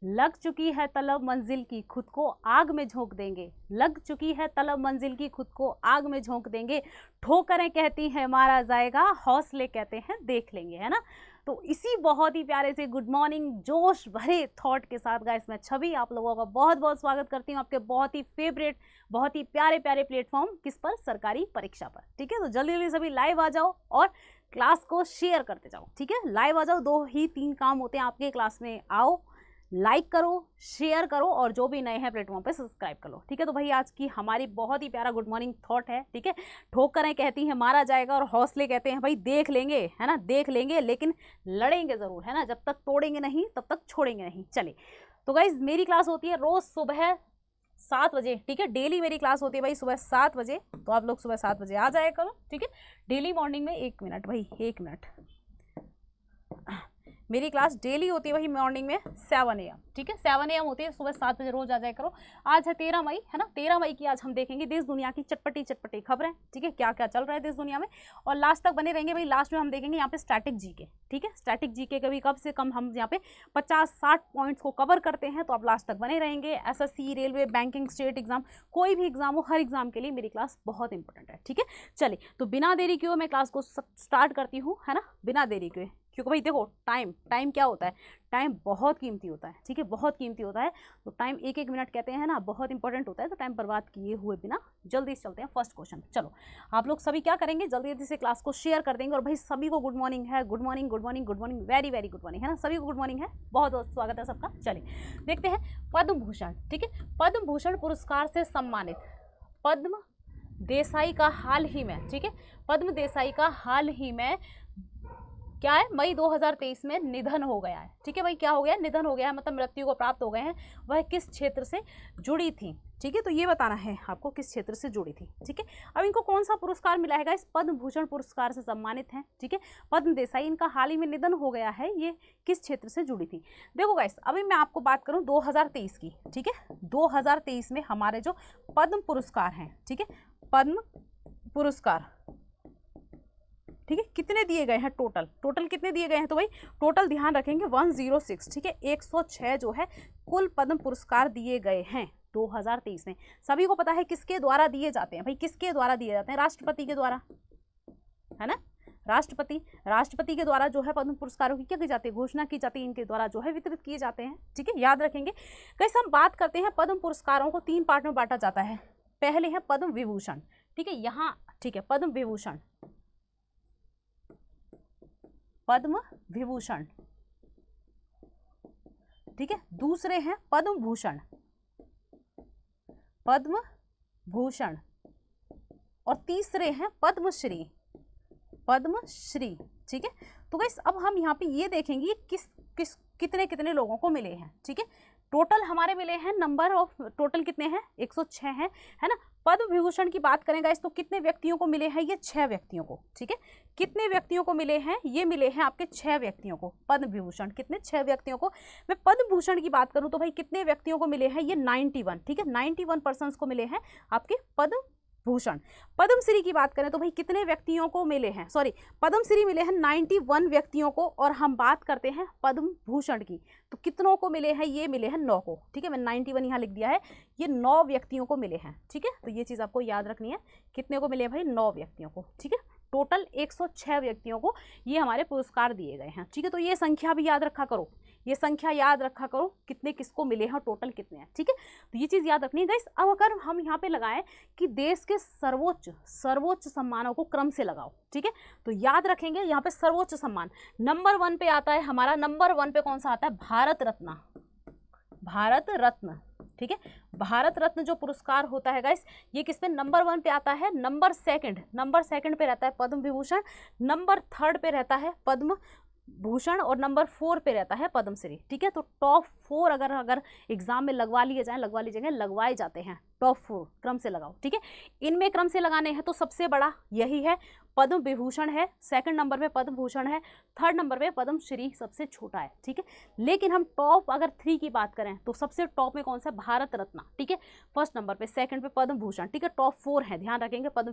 लग चुकी है तलब मंजिल की, खुद को आग में झोंक देंगे। लग चुकी है तलब मंजिल की, खुद को आग में झोंक देंगे। ठोकरें कहती हैं मारा जाएगा, हौसले कहते हैं देख लेंगे, है ना। तो इसी बहुत ही प्यारे से गुड मॉर्निंग जोश भरे थॉट के साथ गाइस मैं छवि आप लोगों का बहुत बहुत स्वागत करती हूँ आपके बहुत ही फेवरेट, बहुत ही प्यारे प्यारे प्लेटफॉर्म किस पर, सरकारी परीक्षा पर। ठीक है, तो जल्दी जल्दी सभी लाइव आ जाओ और क्लास को शेयर करते जाओ। ठीक है, लाइव आ जाओ, 2 ही 3 काम होते हैं आपके क्लास में। आओ, लाइक करो, शेयर करो और जो भी नए हैं प्लेटफॉर्म पे सब्सक्राइब कर लो। ठीक है, तो भाई आज की हमारी बहुत ही प्यारा गुड मॉर्निंग थॉट है। ठीक है, ठोकरें कहती हैं मारा जाएगा और हौसले कहते हैं भाई देख लेंगे, है ना, देख लेंगे लेकिन लड़ेंगे ज़रूर, है ना, जब तक तोड़ेंगे नहीं तब तक छोड़ेंगे नहीं। चलिए, तो गाइज मेरी क्लास होती है रोज़ सुबह 7 बजे। ठीक है, डेली मेरी क्लास होती है भाई सुबह 7 बजे, तो आप लोग सुबह 7 बजे आ जाए करो। ठीक है, डेली मॉर्निंग में 1 मिनट भाई, 1 मिनट, मेरी क्लास डेली होती है वही मॉर्निंग में 7 AM। ठीक है, 7 AM होती है, सुबह 7 बजे रोज आ जाया करो। आज है 13 मई, है ना, 13 मई की आज हम देखेंगे देश दुनिया की चटपटी चटपटी खबरें। ठीक है, क्या क्या चल रहा है देश दुनिया में, और लास्ट तक बने रहेंगे भाई। लास्ट में हम देखेंगे यहाँ पे स्टैटिक जीके। ठीक है, स्टैटिक जीके का भी कम से कम हम यहाँ पे 50-60 पॉइंट्स को कवर करते हैं, तो आप लास्ट तक बने रहेंगे। SSC, railway, banking, state exam, कोई भी एग्जाम हो, हर एग्जाम के लिए मेरी क्लास बहुत इंपॉर्टेंट है। ठीक है, चलिए, तो बिना देरी किए मैं क्लास को स्टार्ट करती हूँ, है ना, बिना देरी किए, क्योंकि भाई देखो टाइम क्या होता है, टाइम बहुत कीमती होता है। ठीक है, बहुत कीमती होता है, तो टाइम 1-1 मिनट कहते हैं ना, बहुत इंपॉर्टेंट होता है। तो टाइम बर्बाद किए हुए बिना जल्दी से चलते हैं फर्स्ट क्वेश्चन। चलो, आप लोग सभी क्या करेंगे, जल्दी जल्दी से क्लास को शेयर कर देंगे। और भाई सभी को गुड मॉर्निंग है, good morning, good morning, good morning, very very good morning, है ना, सभी को गुड मॉर्निंग है, बहुत बहुत स्वागत है सबका। चलिए देखते हैं पद्म भूषण। ठीक है, पद्म भूषण पुरस्कार से सम्मानित पद्म देसाई का हाल ही में, ठीक है, पद्म देसाई का हाल ही में क्या है, मई 2023 में निधन हो गया है। ठीक है भाई, क्या हो गया, निधन हो गया है, मतलब मृत्यु को प्राप्त हो गए हैं। वह किस क्षेत्र से जुड़ी थी। ठीक है, तो ये बताना है आपको किस क्षेत्र से जुड़ी थी। ठीक है, अब इनको कौन सा पुरस्कार मिला है, इस पद्म भूषण पुरस्कार से सम्मानित हैं। ठीक है, पद्म देसाई, इनका हाल ही में निधन हो गया है, ये किस क्षेत्र से जुड़ी थी। देखो गाइस, अभी मैं आपको बात करूं 2023 की। ठीक है, 2023 में हमारे जो पद्म पुरस्कार हैं, ठीक है, पद्म पुरस्कार, ठीक है, कितने दिए गए हैं, टोटल कितने दिए गए हैं, तो भाई टोटल ध्यान रखेंगे 106। ठीक है, 106 जो है कुल पद्म पुरस्कार दिए गए हैं 2023 में। सभी को पता है किसके द्वारा दिए जाते हैं भाई, किसके द्वारा दिए जाते हैं, राष्ट्रपति के द्वारा, है ना, राष्ट्रपति के द्वारा जो है पद्म पुरस्कारों की क्या की जाती है, घोषणा की जाती है, इनके द्वारा जो है वितरित किए जाते हैं। ठीक है, याद रखेंगे। कैसे हम बात करते हैं, पद्म पुरस्कारों को 3 पार्ट में बांटा जाता है। पहले है पद्म विभूषण। ठीक है, यहाँ ठीक है, पद्म विभूषण, पद्म विभूषण। ठीक है, दूसरे हैं पद्म भूषण, पद्म भूषण, और तीसरे हैं पद्मश्री, पद्मश्री। ठीक है, तो गाइस अब हम यहाँ पे ये देखेंगे कितने कितने लोगों को मिले हैं। ठीक है, टोटल हमारे मिले हैं, नंबर ऑफ टोटल कितने हैं, 106 हैं, है ना। पद्म विभूषण की बात करें गाइस, तो कितने व्यक्तियों को मिले हैं, ये 6 व्यक्तियों को। ठीक है, कितने व्यक्तियों को मिले हैं, ये मिले हैं आपके 6 व्यक्तियों को। पद्म विभूषण कितने, 6 व्यक्तियों को। मैं पद्म भूषण की बात करूं तो भाई कितने व्यक्तियों को मिले हैं, ये 91। ठीक है, 91 पर्सन्स को मिले हैं आपके पद्म भूषण। पद्मश्री की बात करें तो भाई कितने व्यक्तियों को मिले हैं, सॉरी, पद्मश्री मिले हैं 91 व्यक्तियों को, और हम बात करते हैं पद्म भूषण की तो कितनों को मिले हैं, ये मिले हैं 9 को। ठीक है, मैंने 91 यहाँ लिख दिया है, ये 9 व्यक्तियों को मिले हैं। ठीक है, तो ये चीज़ आपको याद रखनी है, कितने को मिले हैं भाई, 9 व्यक्तियों को। ठीक है, टोटल 106 व्यक्तियों को ये हमारे पुरस्कार दिए गए हैं। ठीक है, तो ये संख्या भी याद रखा करो, ये संख्या याद रखा करो, कितने किसको मिले हैं, टोटल कितने हैं। ठीक है, तो ये चीज़ याद रखनी है गाइस। अब अगर हम यहाँ पे लगाएं कि देश के सर्वोच्च सम्मानों को क्रम से लगाओ। ठीक है, तो याद रखेंगे यहाँ पे सर्वोच्च सम्मान नंबर 1 पे आता है हमारा, नंबर 1 पे कौन सा आता है, भारत रत्न, भारत रत्न। ठीक है, भारत रत्न जो पुरस्कार होता है गाइस, ये किस पे नंबर 1 पे आता है, नंबर सेकंड पे रहता है पद्म विभूषण, नंबर 3 पे रहता है पद्म भूषण, और नंबर 4 पे रहता है पद्मश्री। ठीक है, तो टॉप 4 अगर एग्जाम में लगवाए जाते हैं, टॉप 4 क्रम से लगाओ। ठीक है, इनमें क्रम से लगाने हैं तो सबसे बड़ा यही है, पद्म विभूषण है, सेकंड नंबर पे पद्म भूषण है, थर्ड नंबर पे पद्मश्री सबसे छोटा है। ठीक है, लेकिन हम टॉप अगर 3 की बात करें तो सबसे टॉप में कौन सा, भारत रत्न। ठीक है, फर्स्ट नंबर पे, सेकंड पे पद्म भूषण। ठीक है, टॉप 4 है, ध्यान रखेंगे, पद्म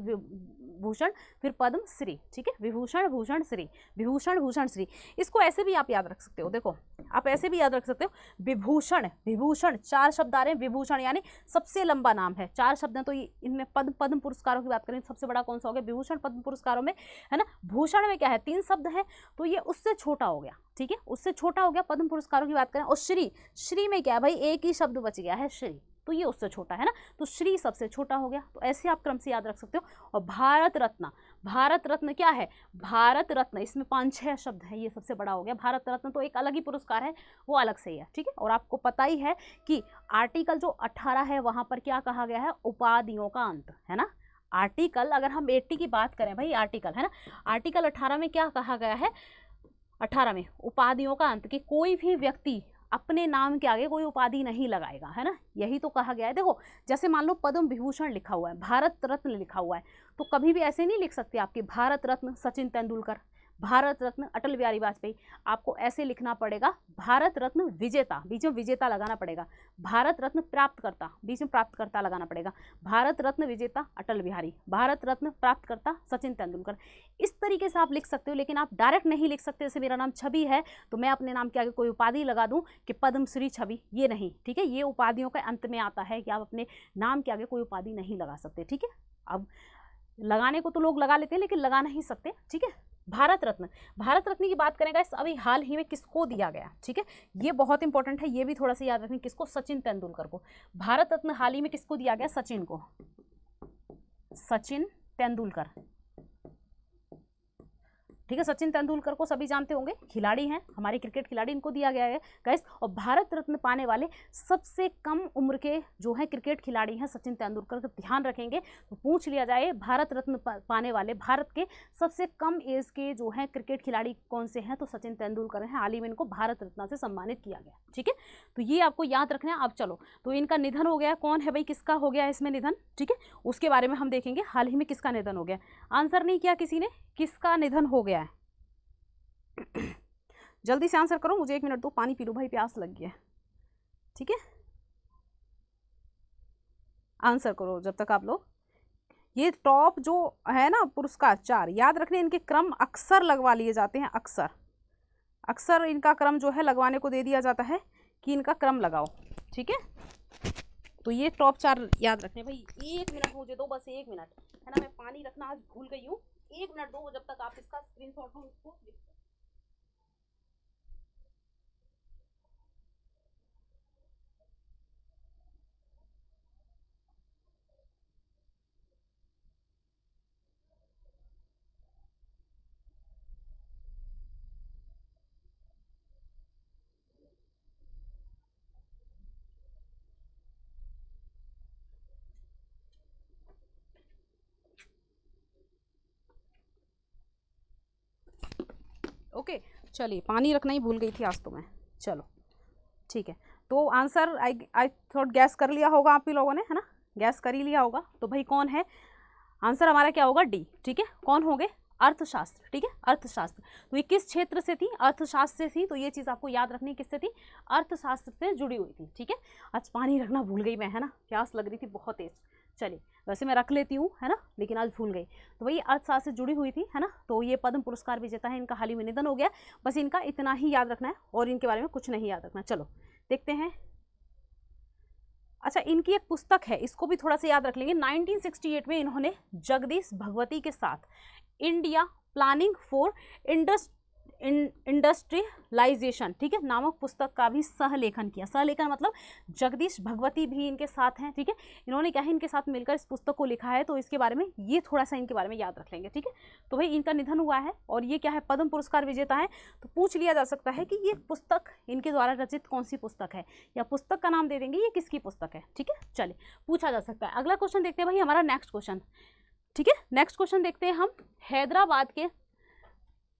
भूषण, फिर पद्म श्री, ठीक है, विभूषण भूषण श्री, विभूषण भूषण श्री। इसको ऐसे भी आप याद रख सकते हो, देखो आप ऐसे भी याद रख सकते हो, विभूषण, विभूषण 4 शब्द आ रहे हैं, विभूषण यानी सबसे लंबा नाम है, 4 शब्द हैं, तो इनमें पद्म पुरस्कारों की बात करें सबसे बड़ा कौन सा हो गया, विभूषण। पद्म पुरस्कारों में, है ना, भूषण में क्या है, 3 शब्द है, तो ये उससे छोटा हो गया, ठीक है, उससे छोटा हो गया। पद्म पुरस्कारों की बात करें, और श्री, श्री में क्या है भाई, एक ही शब्द बच गया है श्री, तो ये उससे छोटा है ना, तो श्री सबसे छोटा हो गया। तो ऐसे आप क्रम से याद रख सकते हो। और भारत रत्न, भारत रत्न क्या है, भारत रत्न, इसमें 5-6 शब्द है, ये सबसे बड़ा हो गया। भारत रत्न तो एक अलग ही पुरस्कार है, वो अलग से ही है, ठीक है। और आपको पता ही है कि आर्टिकल जो 18 है वहां पर क्या कहा गया है, उपाधियों का अंत, है ना। आर्टिकल, अगर हम 80 की बात करें भाई, आर्टिकल, है ना, आर्टिकल 18 में क्या कहा गया है, 18 में उपाधियों का अंत, कि कोई भी व्यक्ति अपने नाम के आगे कोई उपाधि नहीं लगाएगा, है ना, यही तो कहा गया है। देखो जैसे मान लो पद्म विभूषण लिखा हुआ है, भारत रत्न लिखा हुआ है, तो कभी भी ऐसे नहीं लिख सकते आपके भारत रत्न सचिन तेंदुलकर, भारत रत्न अटल बिहारी वाजपेयी, आपको ऐसे लिखना पड़ेगा भारत रत्न विजेता, बीच में विजेता लगाना पड़ेगा, भारत रत्न प्राप्तकर्ता, बीच में प्राप्तकर्ता लगाना पड़ेगा, भारत रत्न विजेता अटल बिहारी, भारत रत्न प्राप्तकर्ता सचिन तेंदुलकर। इस तरीके से आप लिख सकते हो, लेकिन आप डायरेक्ट नहीं लिख सकते। जैसे मेरा नाम छवि है तो मैं अपने नाम के आगे कोई उपाधि लगा दूं कि पद्मश्री छवि, ये नहीं, ठीक है, ये उपाधियों के अंत में आता है कि आप अपने नाम के आगे कोई उपाधि नहीं लगा सकते, ठीक है। अब लगाने को तो लोग लगा लेते हैं, लेकिन लगा नहीं सकते, ठीक है। भारत रत्न, भारत रत्न की बात करेंगे अभी हाल ही में किसको दिया गया, ठीक है, ये बहुत इंपॉर्टेंट है, ये भी थोड़ा सा याद रखें, किसको, सचिन तेंदुलकर को। भारत रत्न हाल ही में किसको दिया गया, सचिन को, सचिन तेंदुलकर, ठीक है। सचिन तेंदुलकर को सभी जानते होंगे, खिलाड़ी हैं, हमारे क्रिकेट खिलाड़ी, इनको दिया गया है गाइस। और भारत रत्न पाने वाले सबसे कम उम्र के जो है क्रिकेट खिलाड़ी हैं सचिन तेंदुलकर, का ध्यान रखेंगे तो पूछ लिया जाए भारत रत्न पाने वाले भारत के सबसे कम एज के जो है क्रिकेट खिलाड़ी कौन से हैं, तो सचिन तेंदुलकर हैं। हाल ही में इनको भारत रत्न से सम्मानित किया गया, ठीक है, तो ये आपको याद रखना है। अब चलो, तो इनका निधन हो गया, कौन है भाई, किसका हो गया इसमें निधन, ठीक है, उसके बारे में हम देखेंगे, हाल ही में किसका निधन हो गया। आंसर नहीं किया किसी ने, किसका निधन हो गया है, जल्दी से आंसर करो, मुझे 1 मिनट दो, पानी पी लो भाई, प्यास लग गया है, ठीक है, आंसर करो जब तक आप लोग। ये टॉप जो है ना पुरस्कार 4, याद रखने, इनके क्रम अक्सर लगवा लिए जाते हैं, अक्सर अक्सर इनका क्रम जो है लगवाने को दे दिया जाता है कि इनका क्रम लगाओ, ठीक है। तो ये टॉप 4 याद रखने भाई। 1 मिनट मुझे दो, बस 1 मिनट, है ना, मैं पानी रखना आज भूल गई हूँ, 1 मिनट दो, जब तक आप इसका स्क्रीनशॉट लो, इसको ओके। चलिए, पानी रखना ही भूल गई थी आज तो मैं, चलो ठीक है। तो आंसर आई थोड़ा गैस कर लिया होगा आप ही लोगों ने, है ना, गैस कर ही लिया होगा। तो भाई कौन है, आंसर हमारा क्या होगा, डी, ठीक है। कौन होंगे, अर्थशास्त्र, ठीक है, अर्थशास्त्र। तो ये किस क्षेत्र से थी, अर्थशास्त्र से थी, तो ये चीज़ आपको याद रखनी, किससे थी, अर्थशास्त्र से जुड़ी हुई थी, ठीक है। आज पानी रखना भूल गई मैं, है ना, प्यास लग रही थी बहुत तेज। चलिए, वैसे मैं रख लेती हूँ, है ना, लेकिन आज भूल गई। तो वही अर्थशास्त्र से जुड़ी हुई थी, है ना। तो ये पद्म पुरस्कार विजेता है, इनका हाल ही में निधन हो गया, बस इनका इतना ही याद रखना है और इनके बारे में कुछ नहीं याद रखना। चलो देखते हैं। अच्छा, इनकी एक पुस्तक है, इसको भी थोड़ा सा याद रख लेंगे। 1968 में इन्होंने जगदीश भगवती के साथ इंडिया प्लानिंग फॉर इंडस्ट्रियलाइजेशन, ठीक है, नामक पुस्तक का भी सहलेखन किया। सहलेखन मतलब जगदीश भगवती भी इनके साथ हैं, ठीक है। इन्होंने क्या है, इनके साथ मिलकर इस पुस्तक को लिखा है, तो इसके बारे में ये थोड़ा सा इनके बारे में याद रख लेंगे, ठीक है। तो भाई इनका निधन हुआ है और ये क्या है, पद्म पुरस्कार विजेता है। तो पूछ लिया जा सकता है कि ये पुस्तक इनके द्वारा रचित कौन सी पुस्तक है, या पुस्तक का नाम दे देंगे ये किसकी पुस्तक है, ठीक है। चलिए, पूछा जा सकता है। अगला क्वेश्चन देखते हैं भाई, हमारा नेक्स्ट क्वेश्चन, ठीक है। नेक्स्ट क्वेश्चन देखते हैं हम। हैदराबाद के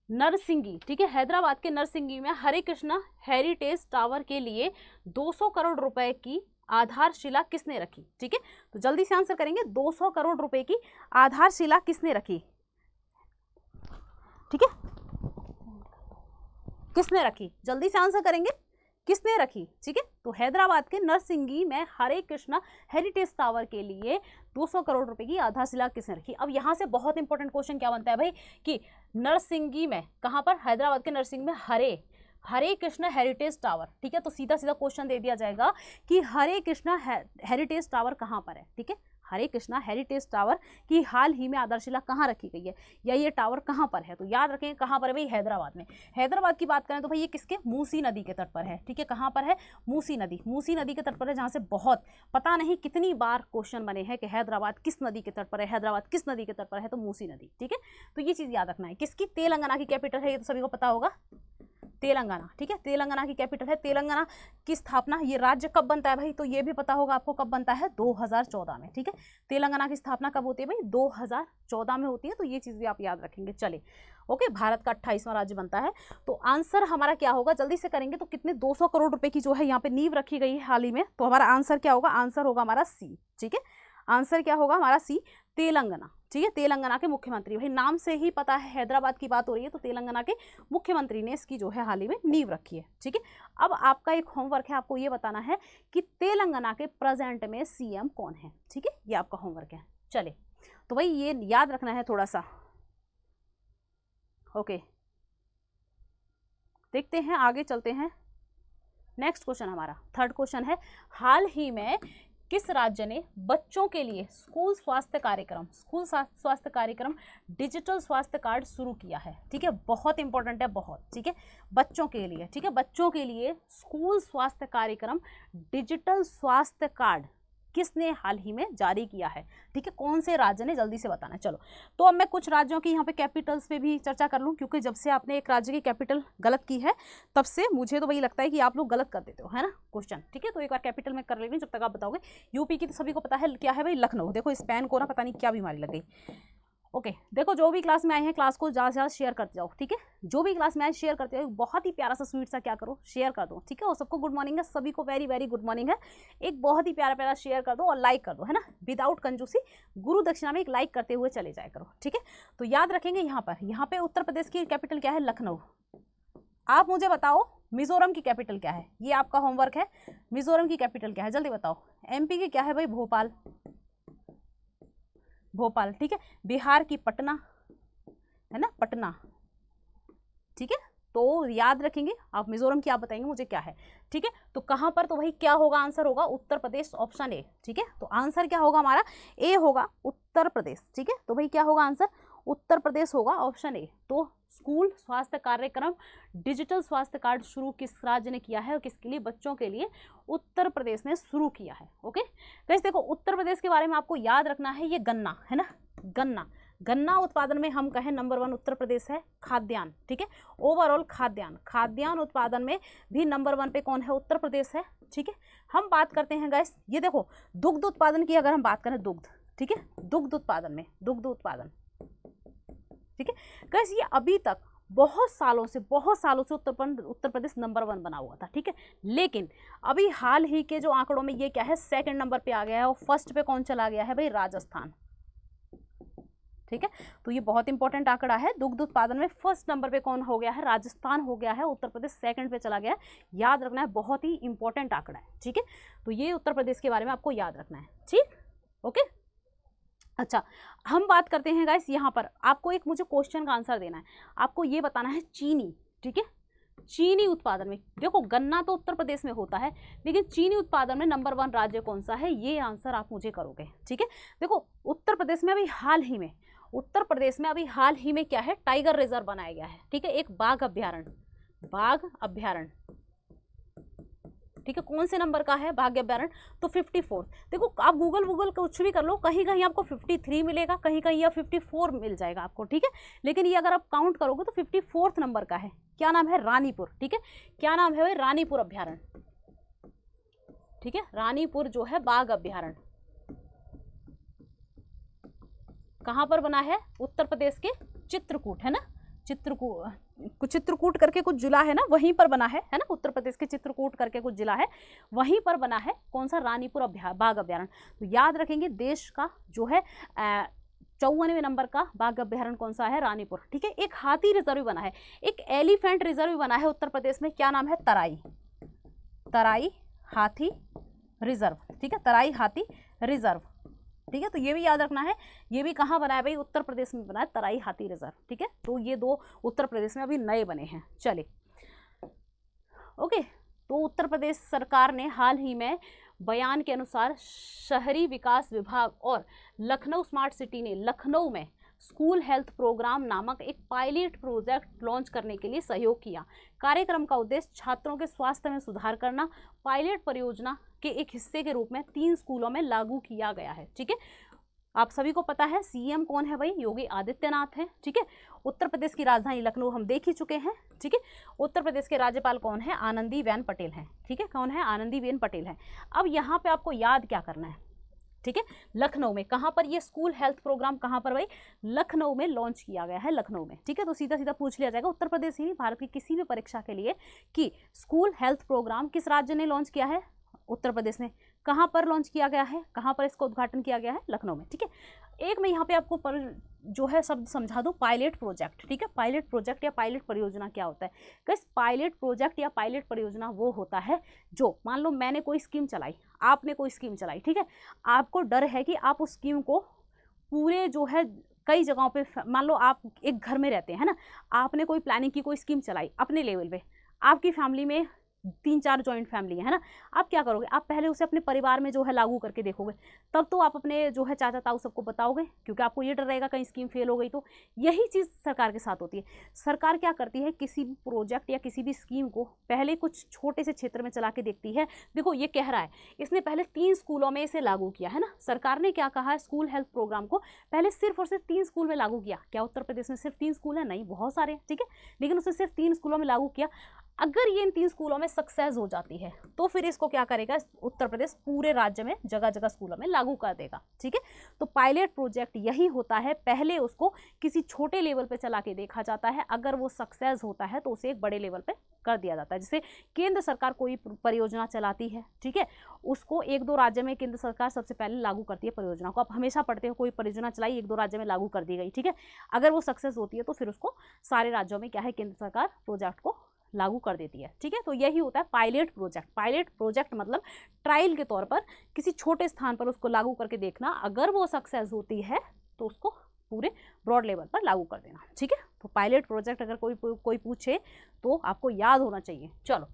नरसिंगी, ठीक है, हैदराबाद के नरसिंगी में हरे कृष्णा हेरिटेज टावर के लिए 200 करोड़ रुपए की आधारशिला किसने रखी, ठीक है। तो जल्दी से आंसर करेंगे, 200 करोड़ रुपए की आधारशिला किसने रखी, ठीक है, किसने रखी, जल्दी से आंसर करेंगे, किसने रखी, ठीक है। तो हैदराबाद के नरसिंगी में हरे कृष्णा हेरिटेज टावर के लिए 200 करोड़ रुपए की आधारशिला किसने रखी। अब यहाँ से बहुत इंपॉर्टेंट क्वेश्चन क्या बनता है भाई कि नरसिंगी में, कहाँ पर, हैदराबाद के नरसिंगी में हरे कृष्णा हेरिटेज टावर, ठीक है। तो सीधा सीधा क्वेश्चन दे दिया जाएगा कि हरे कृष्णा हेरिटेज टावर कहाँ पर है, ठीक है। हरे कृष्णा हेरिटेज टावर की हाल ही में आधारशिला कहाँ रखी गई है, या ये टावर कहाँ पर है। तो याद रखें कहाँ पर है भाई, हैदराबाद में। हैदराबाद की बात करें तो भाई ये किसके, मूसी नदी के तट पर है, ठीक है। कहाँ पर है, मूसी नदी के तट पर है, जहाँ से बहुत पता नहीं कितनी बार क्वेश्चन बने हैं कि हैदराबाद किस नदी के तट पर है, हैदराबाद किस नदी के तट पर है, तो मूसी नदी, ठीक है। तो ये चीज़ याद रखना है। किसकी, तेलंगाना की कैपिटल है, ये तो सभी को पता होगा, तेलंगाना, ठीक है। तेलंगाना की कैपिटल है। तेलंगाना की स्थापना, ये राज्य कब बनता है भाई, तो ये भी पता होगा आपको कब बनता है, 2014 में, ठीक है। तेलंगाना की स्थापना कब होती है भाई, 2014 में होती है। तो ये चीज़ भी आप याद रखेंगे। चले ओके, भारत का 28वां राज्य बनता है। तो आंसर हमारा क्या होगा, जल्दी से करेंगे तो कितने, 200 करोड़ रुपए की जो है यहाँ पे नींव रखी गई है हाल ही में। तो हमारा आंसर क्या होगा, आंसर होगा हमारा सी, ठीक है। आंसर क्या होगा हमारा सी, तेलंगाना, ठीक है। तेलंगाना के मुख्यमंत्री, भाई नाम से ही पता है हैदराबाद की बात हो रही है, तो तेलंगाना के मुख्यमंत्री ने इसकी जो है हाल ही में नींव रखी है, ठीक है। अब आपका एक होमवर्क है, आपको ये बताना है कि तेलंगाना के प्रेजेंट में सीएम कौन है, ठीक है। ये आपका होमवर्क है। चले, तो भाई ये याद रखना है थोड़ा सा। ओके, देखते हैं आगे चलते हैं। नेक्स्ट क्वेश्चन हमारा थर्ड क्वेश्चन है, हाल ही में किस राज्य ने बच्चों के लिए स्कूल स्वास्थ्य कार्यक्रम डिजिटल स्वास्थ्य कार्ड शुरू किया है, ठीक है। बहुत इंपॉर्टेंट है, बहुत, ठीक है। बच्चों के लिए, ठीक है, बच्चों के लिए स्कूल स्वास्थ्य कार्यक्रम डिजिटल स्वास्थ्य कार्ड किसने हाल ही में जारी किया है, ठीक है। कौन से राज्य ने, जल्दी से बताना है। चलो, तो अब मैं कुछ राज्यों की यहाँ पे कैपिटल्स पे भी चर्चा कर लूँ, क्योंकि जब से आपने एक राज्य की कैपिटल गलत की है तब से मुझे तो वही लगता है कि आप लोग गलत कर देते हो, है ना क्वेश्चन, ठीक है। तो एक बार कैपिटल में कर लेंगे, जब तक आप बताओगे। यूपी की तो सभी को पता है क्या है भाई, लखनऊ। देखो इस पेन को ना पता नहीं क्या बीमारी लग गई। ओके, देखो जो भी क्लास में आए हैं क्लास को ज़्यादा से ज़्यादा शेयर करते जाओ, ठीक है। जो भी क्लास में आए शेयर करते जाओ, बहुत ही प्यारा सा स्वीट सा क्या करो, शेयर कर दो, ठीक है। और सबको गुड मॉर्निंग है, सभी को वेरी वेरी गुड मॉर्निंग है। एक बहुत ही प्यारा प्यारा शेयर कर दो और लाइक कर दो, है ना, विदाउट कंजूसी, गुरु दक्षिणा में एक लाइक करते हुए चले जाया करो, ठीक है। तो याद रखेंगे यहाँ पे उत्तर प्रदेश की कैपिटल क्या है, लखनऊ। आप मुझे बताओ मिजोरम की कैपिटल क्या है, ये आपका होमवर्क है। मिजोरम की कैपिटल क्या है, जल्दी बताओ। एमपी की क्या है भाई, भोपाल, ठीक है। बिहार की पटना, है ना, पटना, ठीक है। तो याद रखेंगे आप। मिजोरम की आप बताएंगे मुझे क्या है, ठीक है। तो कहाँ पर, तो भाई क्या होगा, आंसर होगा उत्तर प्रदेश, ऑप्शन ए, ठीक है। तो आंसर क्या होगा हमारा, ए होगा, उत्तर प्रदेश, ठीक है। तो भाई क्या होगा आंसर, उत्तर प्रदेश होगा, ऑप्शन ए। तो स्कूल स्वास्थ्य कार्यक्रम डिजिटल स्वास्थ्य कार्ड शुरू किस राज्य ने किया है और किसके लिए, बच्चों के लिए उत्तर प्रदेश ने शुरू किया है। ओके गाइस, देखो उत्तर प्रदेश के बारे में आपको याद रखना है, ये गन्ना है ना, गन्ना उत्पादन में हम कहें नंबर 1 उत्तर प्रदेश है। खाद्यान्न, ठीक है, ओवरऑल खाद्यान्न उत्पादन में भी नंबर 1 पे कौन है, उत्तर प्रदेश है, ठीक है। हम बात करते हैं गाइस, ये देखो दुग्ध उत्पादन की अगर हम बात करें, दुग्ध, ठीक है, दुग्ध उत्पादन, ठीक है गाइस, ये अभी तक बहुत सालों से उत्तर प्रदेश नंबर 1 बना हुआ था, ठीक है। लेकिन अभी हाल ही के जो आंकड़ों में ये क्या है, सेकंड नंबर पे आ गया है और फर्स्ट पे कौन चला गया है भाई, राजस्थान, ठीक है। तो ये बहुत इंपॉर्टेंट आंकड़ा है, दुग्ध उत्पादन में फर्स्ट नंबर पे कौन हो गया है, राजस्थान हो गया है, उत्तर प्रदेश सेकंड पे चला गया है। याद रखना है, बहुत ही इंपॉर्टेंट आंकड़ा है, ठीक है। तो ये उत्तर प्रदेश के बारे में आपको याद रखना है, ठीक, ओके। अच्छा, हम बात करते हैं गाइस, यहाँ पर आपको एक मुझे क्वेश्चन का आंसर देना है। आपको ये बताना है चीनी, ठीक है, चीनी उत्पादन में, देखो गन्ना तो उत्तर प्रदेश में होता है, लेकिन चीनी उत्पादन में नंबर 1 राज्य कौन सा है, ये आंसर आप मुझे करोगे, ठीक है। देखो उत्तर प्रदेश में अभी हाल ही में क्या है, टाइगर रिजर्व बनाया गया है, ठीक है, एक बाघ अभ्यारण्य, ठीक है। कौन से नंबर का है बाघ अभ्यारण्य, तो 54। देखो आप गूगल कुछ भी कर लो, कहीं कहीं आपको 53 मिलेगा, कहीं कहीं या 54 मिल जाएगा आपको, ठीक है। लेकिन ये अगर आप काउंट करोगे तो 54 नंबर का है। क्या नाम है, रानीपुर, ठीक है। क्या नाम है भाई, रानीपुर अभ्यारण्य, ठीक है। रानीपुर जो है बाघ अभ्यारण्य कहाँ पर बना है, उत्तर प्रदेश के चित्रकूट, है ना, चित्रकूट करके कुछ जिला है ना, वहीं पर बना है ना, उत्तर प्रदेश के चित्रकूट करके कुछ जिला है, वहीं पर बना है कौन सा, रानीपुर बाघ अभ्यारण्य। तो याद रखेंगे देश का जो है 54वें नंबर का बाघ अभ्यारण्य कौन सा है, रानीपुर, ठीक है। एक हाथी रिजर्व बना है, एक एलिफेंट रिजर्व बना है उत्तर प्रदेश में, क्या नाम है, तराई, तराई हाथी रिजर्व, ठीक है, तराई हाथी रिजर्व, ठीक है। तो ये भी याद रखना है, ये भी कहाँ बना है भाई, उत्तर प्रदेश में बना है, तराई हाथी रिजर्व, ठीक है। तो ये 2 उत्तर प्रदेश में अभी नए बने हैं। चलिए ओके, तो उत्तर प्रदेश सरकार ने हाल ही में बयान के अनुसार शहरी विकास विभाग और लखनऊ स्मार्ट सिटी ने लखनऊ में स्कूल हेल्थ प्रोग्राम नामक एक पायलट प्रोजेक्ट लॉन्च करने के लिए सहयोग किया। कार्यक्रम का उद्देश्य छात्रों के स्वास्थ्य में सुधार करना पायलट परियोजना के एक हिस्से के रूप में 3 स्कूलों में लागू किया गया है, ठीक है। आप सभी को पता है सीएम कौन है भाई, योगी आदित्यनाथ है, ठीक है। उत्तर प्रदेश की राजधानी लखनऊ हम देख ही चुके हैं, ठीक है। उत्तर प्रदेश के राज्यपाल कौन है, आनंदीबेन पटेल हैं, ठीक है। कौन है, आनंदीबेन पटेल है। अब यहाँ पे आपको याद क्या करना है, ठीक है, लखनऊ में, कहाँ पर ये स्कूल हेल्थ प्रोग्राम कहाँ पर भाई, लखनऊ में लॉन्च किया गया है, लखनऊ में, ठीक है। तो सीधा सीधा पूछ लिया जाएगा उत्तर प्रदेश ही नहीं, भारत की किसी भी परीक्षा के लिए कि स्कूल हेल्थ प्रोग्राम किस राज्य ने लॉन्च किया है, उत्तर प्रदेश ने। कहाँ पर लॉन्च किया गया है, कहाँ पर इसका उद्घाटन किया गया है, लखनऊ में, ठीक है। एक मैं यहाँ पे आपको जो है शब्द समझा दूँ, पायलट प्रोजेक्ट, ठीक है। पायलट प्रोजेक्ट या पायलट परियोजना क्या होता है गाइस, पायलट प्रोजेक्ट या पायलट परियोजना वो होता है जो, मान लो मैंने कोई स्कीम चलाई, आपने कोई स्कीम चलाई, ठीक है। आपको डर है कि आप उस स्कीम को पूरे जो है कई जगहों पे, मान लो आप एक घर में रहते हैं ना, आपने कोई प्लानिंग की, कोई स्कीम चलाई अपने लेवल पे, आपकी फैमिली में 3-4 जॉइंट फैमिली है ना, आप क्या करोगे, आप पहले उसे अपने परिवार में जो है लागू करके देखोगे, तब तो आप अपने जो है चाचा ताऊ सबको बताओगे, क्योंकि आपको ये डर रहेगा कहीं स्कीम फेल हो गई तो। यही चीज़ सरकार के साथ होती है। सरकार क्या करती है, किसी भी प्रोजेक्ट या किसी भी स्कीम को पहले कुछ छोटे से क्षेत्र में चला के देखती है। देखो ये कह रहा है, इसने पहले 3 स्कूलों में इसे लागू किया है ना, सरकार ने क्या कहा है, स्कूल हेल्थ प्रोग्राम को पहले सिर्फ और सिर्फ 3 स्कूल में लागू किया। क्या उत्तर प्रदेश में सिर्फ 3 स्कूल है, नहीं, बहुत सारे, ठीक है, लेकिन उसने सिर्फ 3 स्कूलों में लागू किया। अगर ये इन 3 स्कूलों में सक्सेस हो जाती है तो फिर इसको क्या करेगा, उत्तर प्रदेश पूरे राज्य में जगह जगह स्कूलों में लागू कर देगा, ठीक है। तो पायलट प्रोजेक्ट यही होता है, पहले उसको किसी छोटे लेवल पे चला के देखा जाता है, अगर वो सक्सेस होता है तो उसे एक बड़े लेवल पे कर दिया जाता है। जैसे केंद्र सरकार कोई परियोजना चलाती है, ठीक है, उसको 1-2 राज्य में केंद्र सरकार सबसे पहले लागू करती है परियोजना को। आप हमेशा पढ़ते हो कोई परियोजना चलाई, 1-2 राज्य में लागू कर दी गई, ठीक है, अगर वो सक्सेस होती है तो फिर उसको सारे राज्यों में क्या है, केंद्र सरकार प्रोजेक्ट को लागू कर देती है, ठीक है। तो यही होता है पायलट प्रोजेक्ट। पायलट प्रोजेक्ट मतलब ट्रायल के तौर पर किसी छोटे स्थान पर उसको लागू करके देखना, अगर वो सक्सेस होती है तो उसको पूरे ब्रॉड लेवल पर लागू कर देना, ठीक है। तो पायलट प्रोजेक्ट अगर कोई पूछे तो आपको याद होना चाहिए। चलो,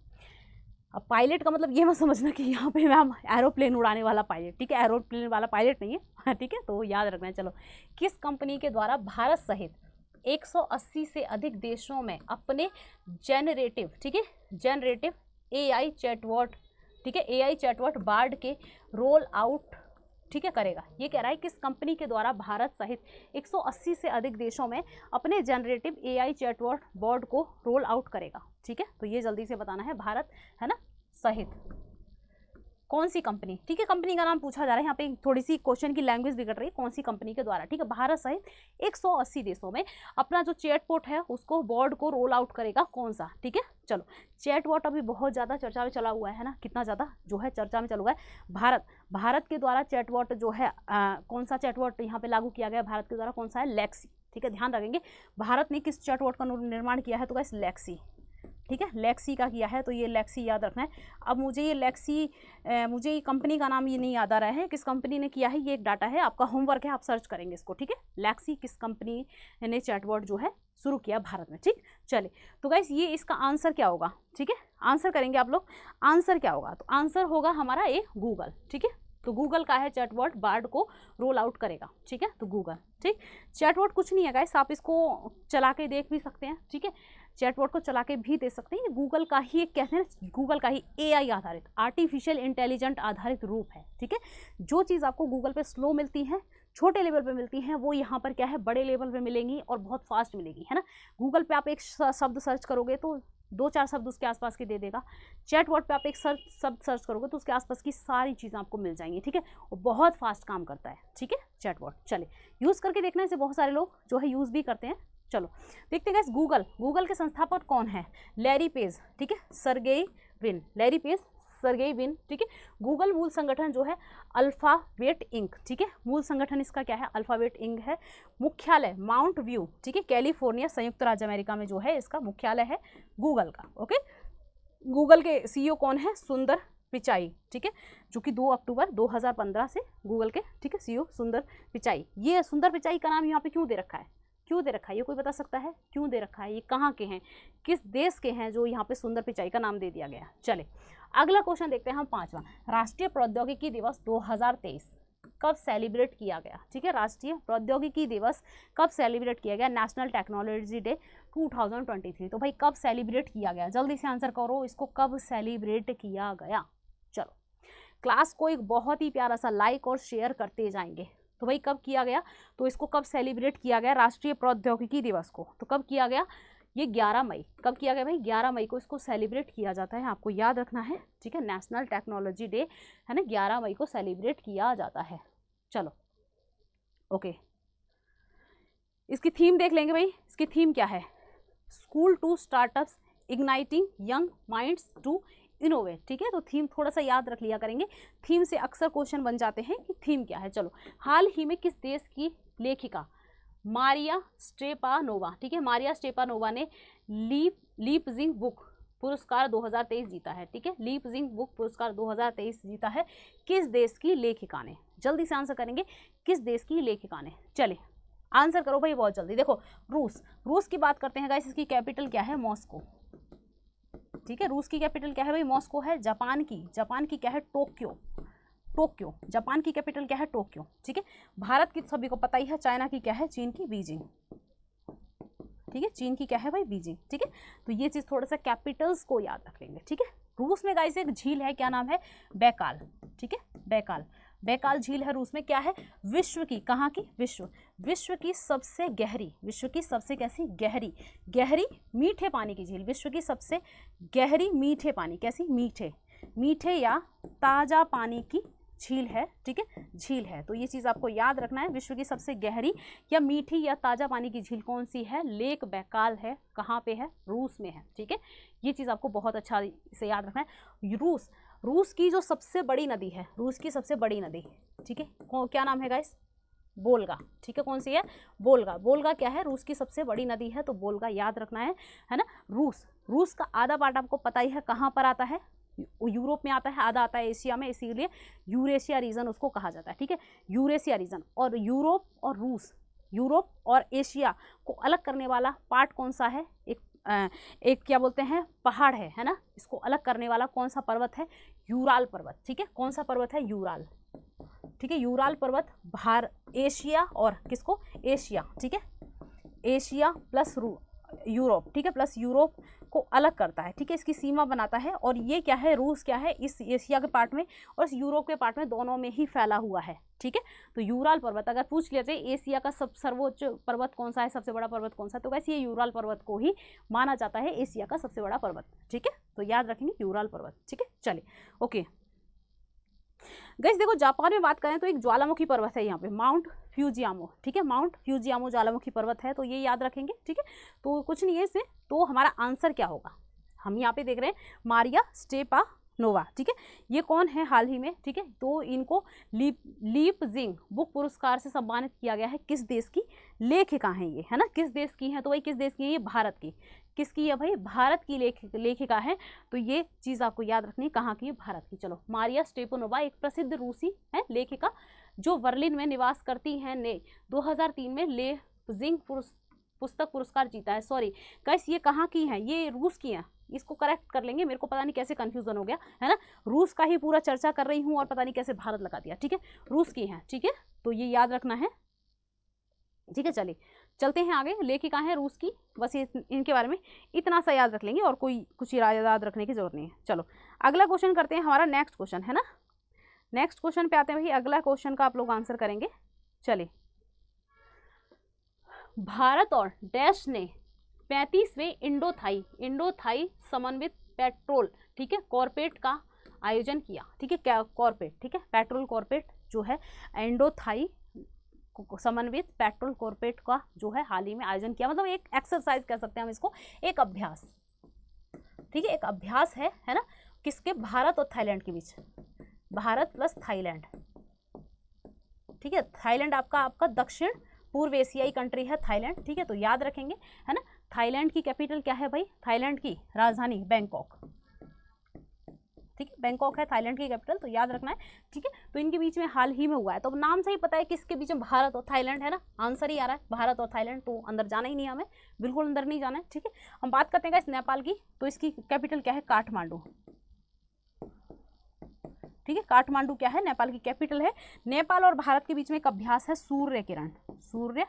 अब पायलट का मतलब ये मत समझना कि यहाँ पे मैम एरोप्लेन उड़ाने वाला पायलट, ठीक है, एरोप्लेन वाला पायलट नहीं है, ठीक है, तो याद रखना है। चलो, किस कंपनी के द्वारा भारत सहित 180 से अधिक देशों में अपने जेनरेटिव, ठीक है, जेनरेटिव AI चैटबॉट, ठीक है, AI चैटबॉट बार्ड के रोल आउट, ठीक है, करेगा। ये कह रहा है किस कंपनी के द्वारा भारत सहित 180 से अधिक देशों में अपने जेनरेटिव AI चैटबॉट बार्ड को रोल आउट करेगा, ठीक है। तो ये जल्दी से बताना है, भारत है ना सहित कौन सी कंपनी, ठीक है, कंपनी का नाम पूछा जा रहा है यहाँ पे, थोड़ी सी क्वेश्चन की लैंग्वेज बिगड़ रही है, कौन सी कंपनी के द्वारा, ठीक है, भारत सहित 180 देशों में अपना जो चैटबॉट है उसको बोर्ड को रोल आउट करेगा, कौन सा, ठीक है। चलो, चैटबॉट अभी बहुत ज़्यादा चर्चा में चला हुआ है ना, कितना ज़्यादा जो है चर्चा में चला हुआ है। भारत के द्वारा चैटबॉट जो है कौन सा चैटबॉट यहाँ पे लागू किया गया भारत के द्वारा, कौन सा है, लेक्सी, ठीक है, ध्यान रखेंगे। भारत ने किस चैटबॉट का निर्माण किया है, तो गाइस लेक्सी, ठीक है, लेक्सी का किया है, तो ये लेक्सी याद रखना है। अब मुझे ये लेक्सी, मुझे ये कंपनी का नाम ये नहीं याद आ रहा है, किस कंपनी ने किया है, ये एक डाटा है, आपका होमवर्क है, आप सर्च करेंगे इसको, ठीक है, लेक्सी किस कंपनी ने चैटबॉट जो है शुरू किया भारत में, ठीक। चलिए, तो गाइस ये इसका आंसर क्या होगा, ठीक है, आंसर करेंगे आप लोग, आंसर क्या होगा, तो आंसर होगा हमारा ए गूगल, ठीक है। तो गूगल का है चैटबॉट बार्ड को रोल आउट करेगा, ठीक है, तो गूगल, ठीक। चैटबॉट कुछ नहीं है गाइस, आप इसको चला के देख भी सकते हैं, ठीक है, चैटबॉट को चला के भी दे सकते हैं। ये गूगल का ही एक कहते हैं ना, गूगल का ही AI आधारित, आर्टिफिशियल इंटेलिजेंट आधारित रूप है, ठीक है। जो चीज़ आपको गूगल पे स्लो मिलती है, छोटे लेवल पे मिलती हैं, वो यहाँ पर क्या है, बड़े लेवल पे मिलेंगी और बहुत फास्ट मिलेगी, है ना। गूगल पे आप एक शब्द सर्च करोगे तो 2-4 शब्द उसके आसपास की दे देगा, चैटबॉट पे आप एक शब्द सर्च करोगे तो उसके आसपास की सारी चीज़ें आपको मिल जाएंगी, ठीक है, और बहुत फास्ट काम करता है, ठीक है, चैटबॉट। चलिए, यूज़ करके देखना, इसे बहुत सारे लोग जो है यूज़ भी करते हैं। चलो देखते हैं गूगल के संस्थापक कौन है, लैरी पेज, ठीक है, Sergey Brin, Larry page, Sergey Brin, ठीक है। गूगल मूल संगठन जो है अल्फाबेट इंक, ठीक है, मूल संगठन इसका क्या है, अल्फाबेट इंक है। मुख्यालय माउंट व्यू, ठीक है, कैलिफोर्निया, संयुक्त राज्य अमेरिका में जो है इसका मुख्यालय है गूगल का, ओके। गूगल के सीईओ कौन है? सुंदर पिचाई, ठीक है, जो कि 2 अक्टूबर 2015 से गूगल के, ठीक है, सीईओ सुंदर पिचाई। ये सुंदर पिचाई का नाम यहाँ पे क्यों दे रखा है? क्यों दे रखा है ये कोई बता सकता है? क्यों दे रखा है? ये कहाँ के हैं, किस देश के हैं जो यहाँ पे सुंदर पिचाई का नाम दे दिया गया? चले अगला क्वेश्चन देखते हैं हम 5वां। राष्ट्रीय प्रौद्योगिकी दिवस 2023 कब सेलिब्रेट किया गया? ठीक है, राष्ट्रीय प्रौद्योगिकी दिवस कब सेलिब्रेट किया गया? National technology day 2023। तो भाई कब सेलिब्रेट किया गया? जल्दी से आंसर करो, इसको कब सेलिब्रेट किया गया? चलो क्लास को एक बहुत ही प्यारा सा लाइक और शेयर करते जाएंगे। तो भाई कब किया गया? तो इसको कब सेलिब्रेट किया गया राष्ट्रीय प्रौद्योगिकी दिवस को? तो कब किया गया? ये 11 मई। कब किया गया भाई? 11 मई को इसको सेलिब्रेट किया जाता है, आपको याद रखना है, ठीक है। नेशनल टेक्नोलॉजी डे है ना, 11 मई को सेलिब्रेट किया जाता है। चलो ओके, इसकी थीम देख लेंगे भाई। इसकी थीम क्या है? School to startups igniting young minds to innovate, ठीक है। तो थीम थोड़ा सा याद रख लिया करेंगे, थीम से अक्सर क्वेश्चन बन जाते हैं कि थीम क्या है। चलो, हाल ही में किस देश की लेखिका मारिया स्टेपानोवा, ठीक है, मारिया स्टेपानोवा ने लीपजिंग बुक पुरस्कार 2023 जीता है, ठीक है। लीपजिंग बुक पुरस्कार 2023 जीता है, किस देश की लेखिका ने? जल्दी से आंसर करेंगे, किस देश की लेखिका ने? चले आंसर करो भाई बहुत जल्दी। देखो रूस, रूस की बात करते हैं गाइस, इसकी कैपिटल क्या है? मॉस्को, ठीक है। रूस की कैपिटल क्या है भाई? मॉस्को है। जापान की क्या है? Tokyo, Tokyo. जापान की कैपिटल क्या है? टोक्यो, ठीक है। भारत की सभी को पता ही है, चाइना की क्या है? चीन की बीजिंग, ठीक है। चीन की क्या है भाई? बीजिंग, ठीक है। तो ये चीज थोड़ा सा कैपिटल्स को याद रख लेंगे, ठीक है। रूस में गाइस एक झील है, क्या नाम है? बैकाल, ठीक है, बैकाल। बैकाल झील है रूस में, क्या है? विश्व की, कहाँ की? विश्व की सबसे गहरी, विश्व की सबसे कैसी? गहरी मीठे पानी की झील, विश्व की सबसे गहरी मीठे पानी, कैसी? मीठे या ताजा पानी की झील है, ठीक है, झील है। तो ये चीज़ आपको याद रखना है, विश्व की सबसे गहरी या मीठी या ताज़ा पानी की झील कौन सी है? लेक बैकाल है। कहाँ पे है? रूस में है, ठीक है। ये चीज़ आपको बहुत अच्छा से याद रखना है। रूस की जो सबसे बड़ी नदी है, रूस की सबसे बड़ी नदी, ठीक है, क्या नाम है गाइस? बोल्गा, ठीक है। कौन सी है? बोल्गा क्या है? रूस की सबसे बड़ी नदी है, तो बोल्गा याद रखना है ना। रूस का आधा पार्ट आपको पता ही है कहाँ पर आता है? यूरोप में आता है, आधा आता है एशिया में, इसीलिए यूरेशिया रीजन उसको कहा जाता है, ठीक है। Eurasia reason. और यूरोप और रूस, यूरोप और एशिया को अलग करने वाला पार्ट कौन सा है? एक क्या बोलते हैं, पहाड़ है ना। इसको अलग करने वाला कौन सा पर्वत है? यूराल पर्वत, ठीक है। कौन सा पर्वत है? यूराल, ठीक है। यूराल पर्वत एशिया और किसको? एशिया, ठीक है। एशिया प्लस यूरोप, ठीक है, प्लस यूरोप को अलग करता है, ठीक है, इसकी सीमा बनाता है। और ये क्या है? रूस क्या है? इस एशिया के पार्ट में और इस यूरोप के पार्ट में, दोनों में ही फैला हुआ है, ठीक है। तो यूराल पर्वत, अगर पूछ लिया जाए एशिया का सर्वोच्च पर्वत कौन सा है, सबसे बड़ा पर्वत कौन सा, तो वैसे ये यूराल पर्वत को ही माना जाता है एशिया का सबसे बड़ा पर्वत, ठीक है। तो याद रखेंगे यूराल पर्वत, ठीक है। चलिए ओके गाइस, देखो जापान में बात करें तो एक ज्वालामुखी पर्वत है यहाँ पे, माउंट फ्यूजियामो, ठीक है। माउंट फ्यूजियामो ज्वालामुखी पर्वत है, तो ये याद रखेंगे, ठीक है। तो कुछ नहीं है इससे, तो हमारा आंसर क्या होगा? हम यहाँ पे देख रहे हैं मारिया स्टेपानोवा, ठीक है। ये कौन है हाल ही में, ठीक है। तो इनको लीपजिंग बुक पुरस्कार से सम्मानित किया गया है। किस देश की लेखिका हैं ये, है ना? किस देश की हैं? तो भाई किस देश की है ये? भारत की। किसकी है भाई? भारत की लेखिका है। तो ये चीज़ आपको याद रखनी है, कहाँ की है? भारत की। चलो, मारिया स्टेपानोवा एक प्रसिद्ध रूसी है लेखिका जो बर्लिन में निवास करती हैं, ने 2003 में लीपजिंग पुस्तक पुरस्कार जीता है। सॉरी गाइस, ये कहाँ की हैं? ये रूस की हैं। इसको करेक्ट कर लेंगे, मेरे को पता नहीं कैसे कंफ्यूजन हो गया, है ना। रूस का ही पूरा चर्चा कर रही हूँ और पता नहीं कैसे भारत लगा दिया, ठीक है। रूस की हैं, ठीक है, तो ये याद रखना है, ठीक है। चलिए चलते हैं आगे। लेखिका है रूस की, बस इनके बारे में इतना सा याद रख लेंगे और कोई कुछ याद रखने की जरूरत नहीं है। चलो अगला क्वेश्चन करते हैं, हमारा नेक्स्ट क्वेश्चन है ना। नेक्स्ट क्वेश्चन पे आते हैं भाई। अगला क्वेश्चन का आप लोग आंसर करेंगे। चलिए, भारत और डैश ने 35वें इंडो थाई समन्वित पेट्रोल, ठीक है, कॉर्पेट का आयोजन किया, ठीक है। क्या कॉर्पेट, ठीक है, पेट्रोल कॉर्पेट जो है, इंडो थाई समन्वित पेट्रोल कॉर्पेट का जो है हाल ही में आयोजन किया। मतलब एक एक्सरसाइज कह सकते हैं हम इसको, एक अभ्यास, ठीक है, एक अभ्यास है ना। किसके? भारत और थाईलैंड के बीच, भारत प्लस थाईलैंड, ठीक है। थाईलैंड आपका दक्षिण पूर्व एशियाई कंट्री है थाईलैंड, ठीक है। तो याद रखेंगे, है ना। थाईलैंड की कैपिटल क्या है भाई? थाईलैंड की राजधानी बैंकॉक, ठीक है, बैंकॉक है थाईलैंड की कैपिटल, तो याद रखना है, ठीक है। तो इनके बीच में हाल ही में हुआ है, तो नाम से ही पता है किसके बीच में, भारत और थाईलैंड है ना, आंसर ही आ रहा है भारत और थाईलैंड, तो अंदर जाना ही नहीं हमें, बिल्कुल अंदर नहीं जाना है, ठीक है। हम बात करते हैं इस नेपाल की, तो इसकी कैपिटल क्या है, काठमांडू, ठीक है। काठमांडू क्या है, नेपाल की कैपिटल है। नेपाल और भारत के बीच में एक अभ्यास है सूर्य किरण, सूर्य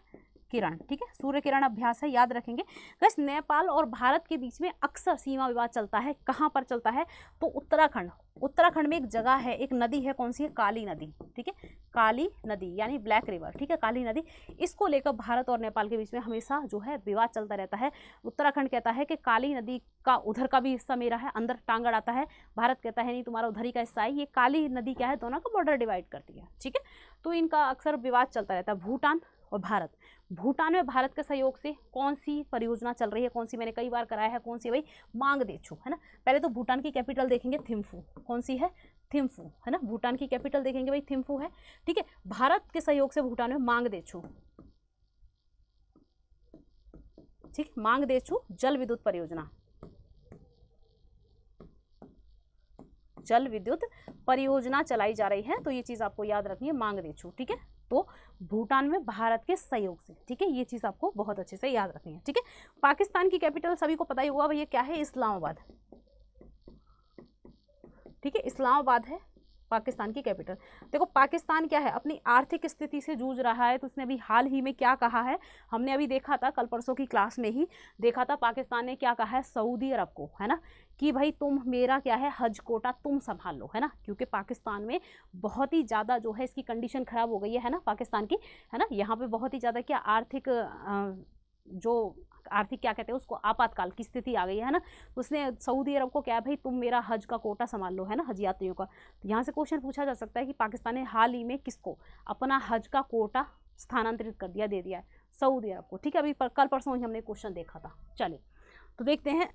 किरण, ठीक है, सूर्य किरण अभ्यास है, याद रखेंगे। बस नेपाल और भारत के बीच में अक्सर सीमा विवाद चलता है, कहाँ पर चलता है, तो उत्तराखंड, उत्तराखंड में एक जगह है, एक नदी है, कौन सी है, काली नदी, ठीक है, काली नदी यानी ब्लैक रिवर, ठीक है, काली नदी, इसको लेकर भारत और नेपाल के बीच में हमेशा जो है विवाद चलता रहता है। उत्तराखंड कहता है कि काली नदी का उधर का भी हिस्सा मेरा है, अंदर टांग अड़ाता है, भारत कहता है नहीं तुम्हारा उधर ही का हिस्सा है। ये काली नदी क्या है, दोनों का बॉर्डर डिवाइड करती है, ठीक है। तो इनका अक्सर विवाद चलता रहता है। भूटान और भारत, भूटान में भारत के सहयोग से कौन सी परियोजना चल रही है, कौन सी, मैंने कई बार कराया है, कौन सी भाई, मांगदेछू, है ना। पहले तो भूटान की कैपिटल देखेंगे थिम्फू, कौन सी है, थिम्फू, है ना, भूटान की कैपिटल देखेंगे भाई थिम्फू है, ठीक है। भारत के सहयोग से भूटान में मांगदेछू, ठीक, मांगदेछू जल विद्युत परियोजना, जल विद्युत परियोजना चलाई जा रही है, तो ये चीज आपको याद रखनी है, मांगदेछू, ठीक है। तो भूटान में भारत के सहयोग से, ठीक है, ये चीज आपको बहुत अच्छे से याद रखनी है, ठीक है। पाकिस्तान की कैपिटल सभी को पता ही होगा भैया क्या है, इस्लामाबाद, ठीक है, इस्लामाबाद है पाकिस्तान की कैपिटल। देखो पाकिस्तान क्या है, अपनी आर्थिक स्थिति से जूझ रहा है, तो उसने अभी हाल ही में क्या कहा है, हमने अभी देखा था, कल परसों की क्लास में ही देखा था, पाकिस्तान ने क्या कहा है सऊदी अरब को, है ना, कि भाई तुम मेरा क्या है हज कोटा तुम संभाल लो, है ना, क्योंकि पाकिस्तान में बहुत ही ज़्यादा जो है इसकी कंडीशन खराब हो गई है ना, पाकिस्तान की, है ना, यहाँ पे बहुत ही ज़्यादा क्या आर्थिक जो आर्थिक क्या कहते हैं उसको, आपातकाल की स्थिति आ गई है ना। उसने सऊदी अरब को क्या है भाई तुम मेरा हज का कोटा संभाल लो, है ना, हज यात्रियों का। तो यहाँ से क्वेश्चन पूछा जा सकता है कि पाकिस्तान ने हाल ही में किसको अपना हज का कोटा स्थानांतरित कर दिया, दे दिया है, सऊदी अरब को, ठीक है। अभी कल परसों ही हमने क्वेश्चन देखा था। चलिए तो देखते हैं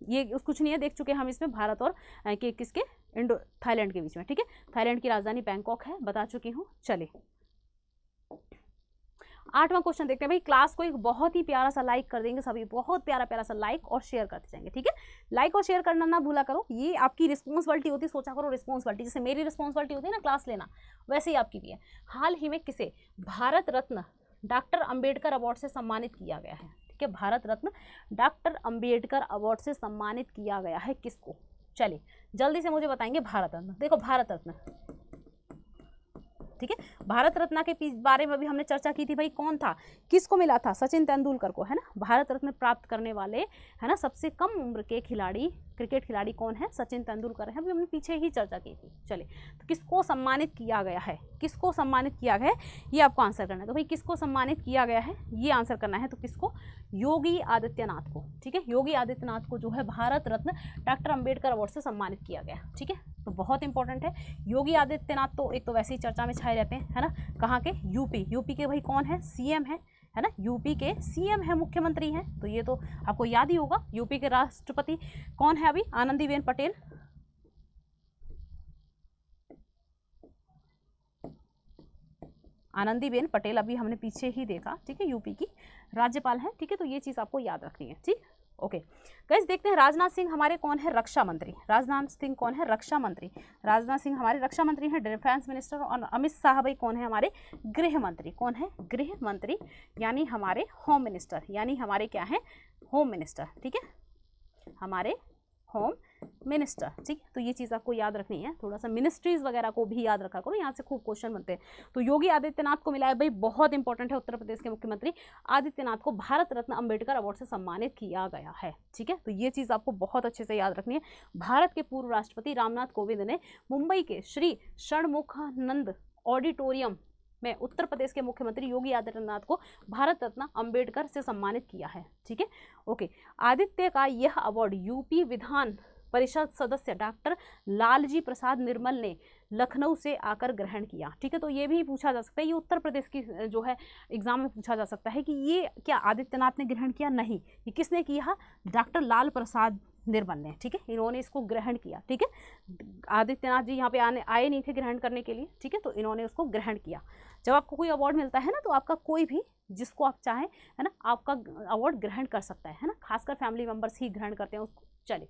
ये कुछ नहीं है, देख चुके हैं हम इसमें भारत और किसके, इंडो थाईलैंड के बीच में, ठीक है। थाईलैंड की राजधानी बैंकॉक है, बता चुकी हूँ। चलिए 8वां क्वेश्चन देखते हैं भाई। क्लास को एक बहुत ही प्यारा सा लाइक कर देंगे सभी, बहुत प्यारा प्यारा सा लाइक और शेयर करते जाएंगे, ठीक है। लाइक और शेयर करना ना भूला करो, ये आपकी रिस्पॉन्सिबिलिटी होती है, सोचा करो रिस्पॉन्सिबिलिटी, जैसे मेरी रिस्पॉन्सिबिलिटी होती है ना क्लास लेना, वैसे ही आपकी भी है। हाल ही में किसे भारत रत्न डॉक्टर अंबेडकर अवार्ड से सम्मानित किया गया है, ठीक है, भारत रत्न डॉक्टर अंबेडकर अवार्ड से सम्मानित किया गया है किसको, चलिए जल्दी से मुझे बताएंगे। भारत रत्न, देखो भारत रत्न, ठीक है, भारत रत्न के बारे में अभी हमने चर्चा की थी भाई, कौन था, किसको मिला था, सचिन तेंदुलकर को, है ना। भारत रत्न प्राप्त करने वाले, है ना, सबसे कम उम्र के खिलाड़ी, क्रिकेट खिलाड़ी कौन है, सचिन तेंदुलकर है, अभी हमने पीछे ही चर्चा की थी। चलिए तो किसको सम्मानित किया गया है, किसको सम्मानित किया गया है, ये आपको आंसर करना है। तो भाई किसको सम्मानित किया गया है ये आंसर करना है, तो किसको, योगी आदित्यनाथ को, ठीक है, योगी आदित्यनाथ को जो है भारत रत्न डॉक्टर अंबेडकर अवार्ड से सम्मानित किया गया, ठीक है। तो बहुत इंपॉर्टेंट है योगी आदित्यनाथ, तो एक तो वैसे ही चर्चा में छाए रहते हैं, है ना, कहाँ के, यूपी के भाई कौन है, सीएम है ना, यूपी के सीएम है, मुख्यमंत्री हैं, तो ये तो आपको याद ही होगा। यूपी के राष्ट्रपति कौन है अभी, आनंदीबेन पटेल, आनंदीबेन पटेल अभी हमने पीछे ही देखा, ठीक है, यूपी की राज्यपाल है, ठीक है। तो ये चीज़ आपको याद रखनी है, ठीक, ओके। गाइस देखते हैं राजनाथ सिंह हमारे कौन है, रक्षा मंत्री, राजनाथ सिंह कौन है, रक्षा मंत्री, राजनाथ सिंह हमारे रक्षा मंत्री हैं, डिफेंस मिनिस्टर। और अमित शाह भाई कौन है, हमारे गृह मंत्री, कौन है, गृह मंत्री, यानी हमारे होम मिनिस्टर, यानी हमारे क्या है, होम मिनिस्टर, ठीक है, हमारे होम मिनिस्टर, ठीक है। तो ये चीज़ आपको याद रखनी है, थोड़ा सा मिनिस्ट्रीज वगैरह को भी याद रखा करो, यहाँ से खूब क्वेश्चन बनते हैं। तो योगी आदित्यनाथ को मिला है भाई, बहुत इंपॉर्टेंट है, उत्तर प्रदेश के मुख्यमंत्री आदित्यनाथ को भारत रत्न अंबेडकर अवार्ड से सम्मानित किया गया है, ठीक है। तो ये चीज़ आपको बहुत अच्छे से याद रखनी है। भारत के पूर्व राष्ट्रपति रामनाथ कोविंद ने मुंबई के श्री षणमुखानंद ऑडिटोरियम में उत्तर प्रदेश के मुख्यमंत्री योगी आदित्यनाथ को भारत रत्न अंबेडकर से सम्मानित किया है, ठीक है, ओके। आदित्य का यह अवार्ड यूपी विधान परिषद सदस्य डॉक्टर लालजी प्रसाद निर्मल ने लखनऊ से आकर ग्रहण किया, ठीक है। तो ये भी पूछा जा सकता है, ये उत्तर प्रदेश की जो है एग्जाम में पूछा जा सकता है कि ये क्या आदित्यनाथ ने ग्रहण किया, नहीं, ये किसने किया, डॉक्टर लाल प्रसाद निर्मल ने, ठीक है, इन्होंने इसको ग्रहण किया, ठीक है। आदित्यनाथ जी यहाँ पे आए नहीं थे ग्रहण करने के लिए, ठीक है, तो इन्होंने उसको ग्रहण किया। जब आपको कोई अवार्ड मिलता है ना, तो आपका कोई भी जिसको आप चाहें, है ना, आपका अवार्ड ग्रहण कर सकता है ना, खासकर फैमिली मेंबर्स ही ग्रहण करते हैं उसको। चलिए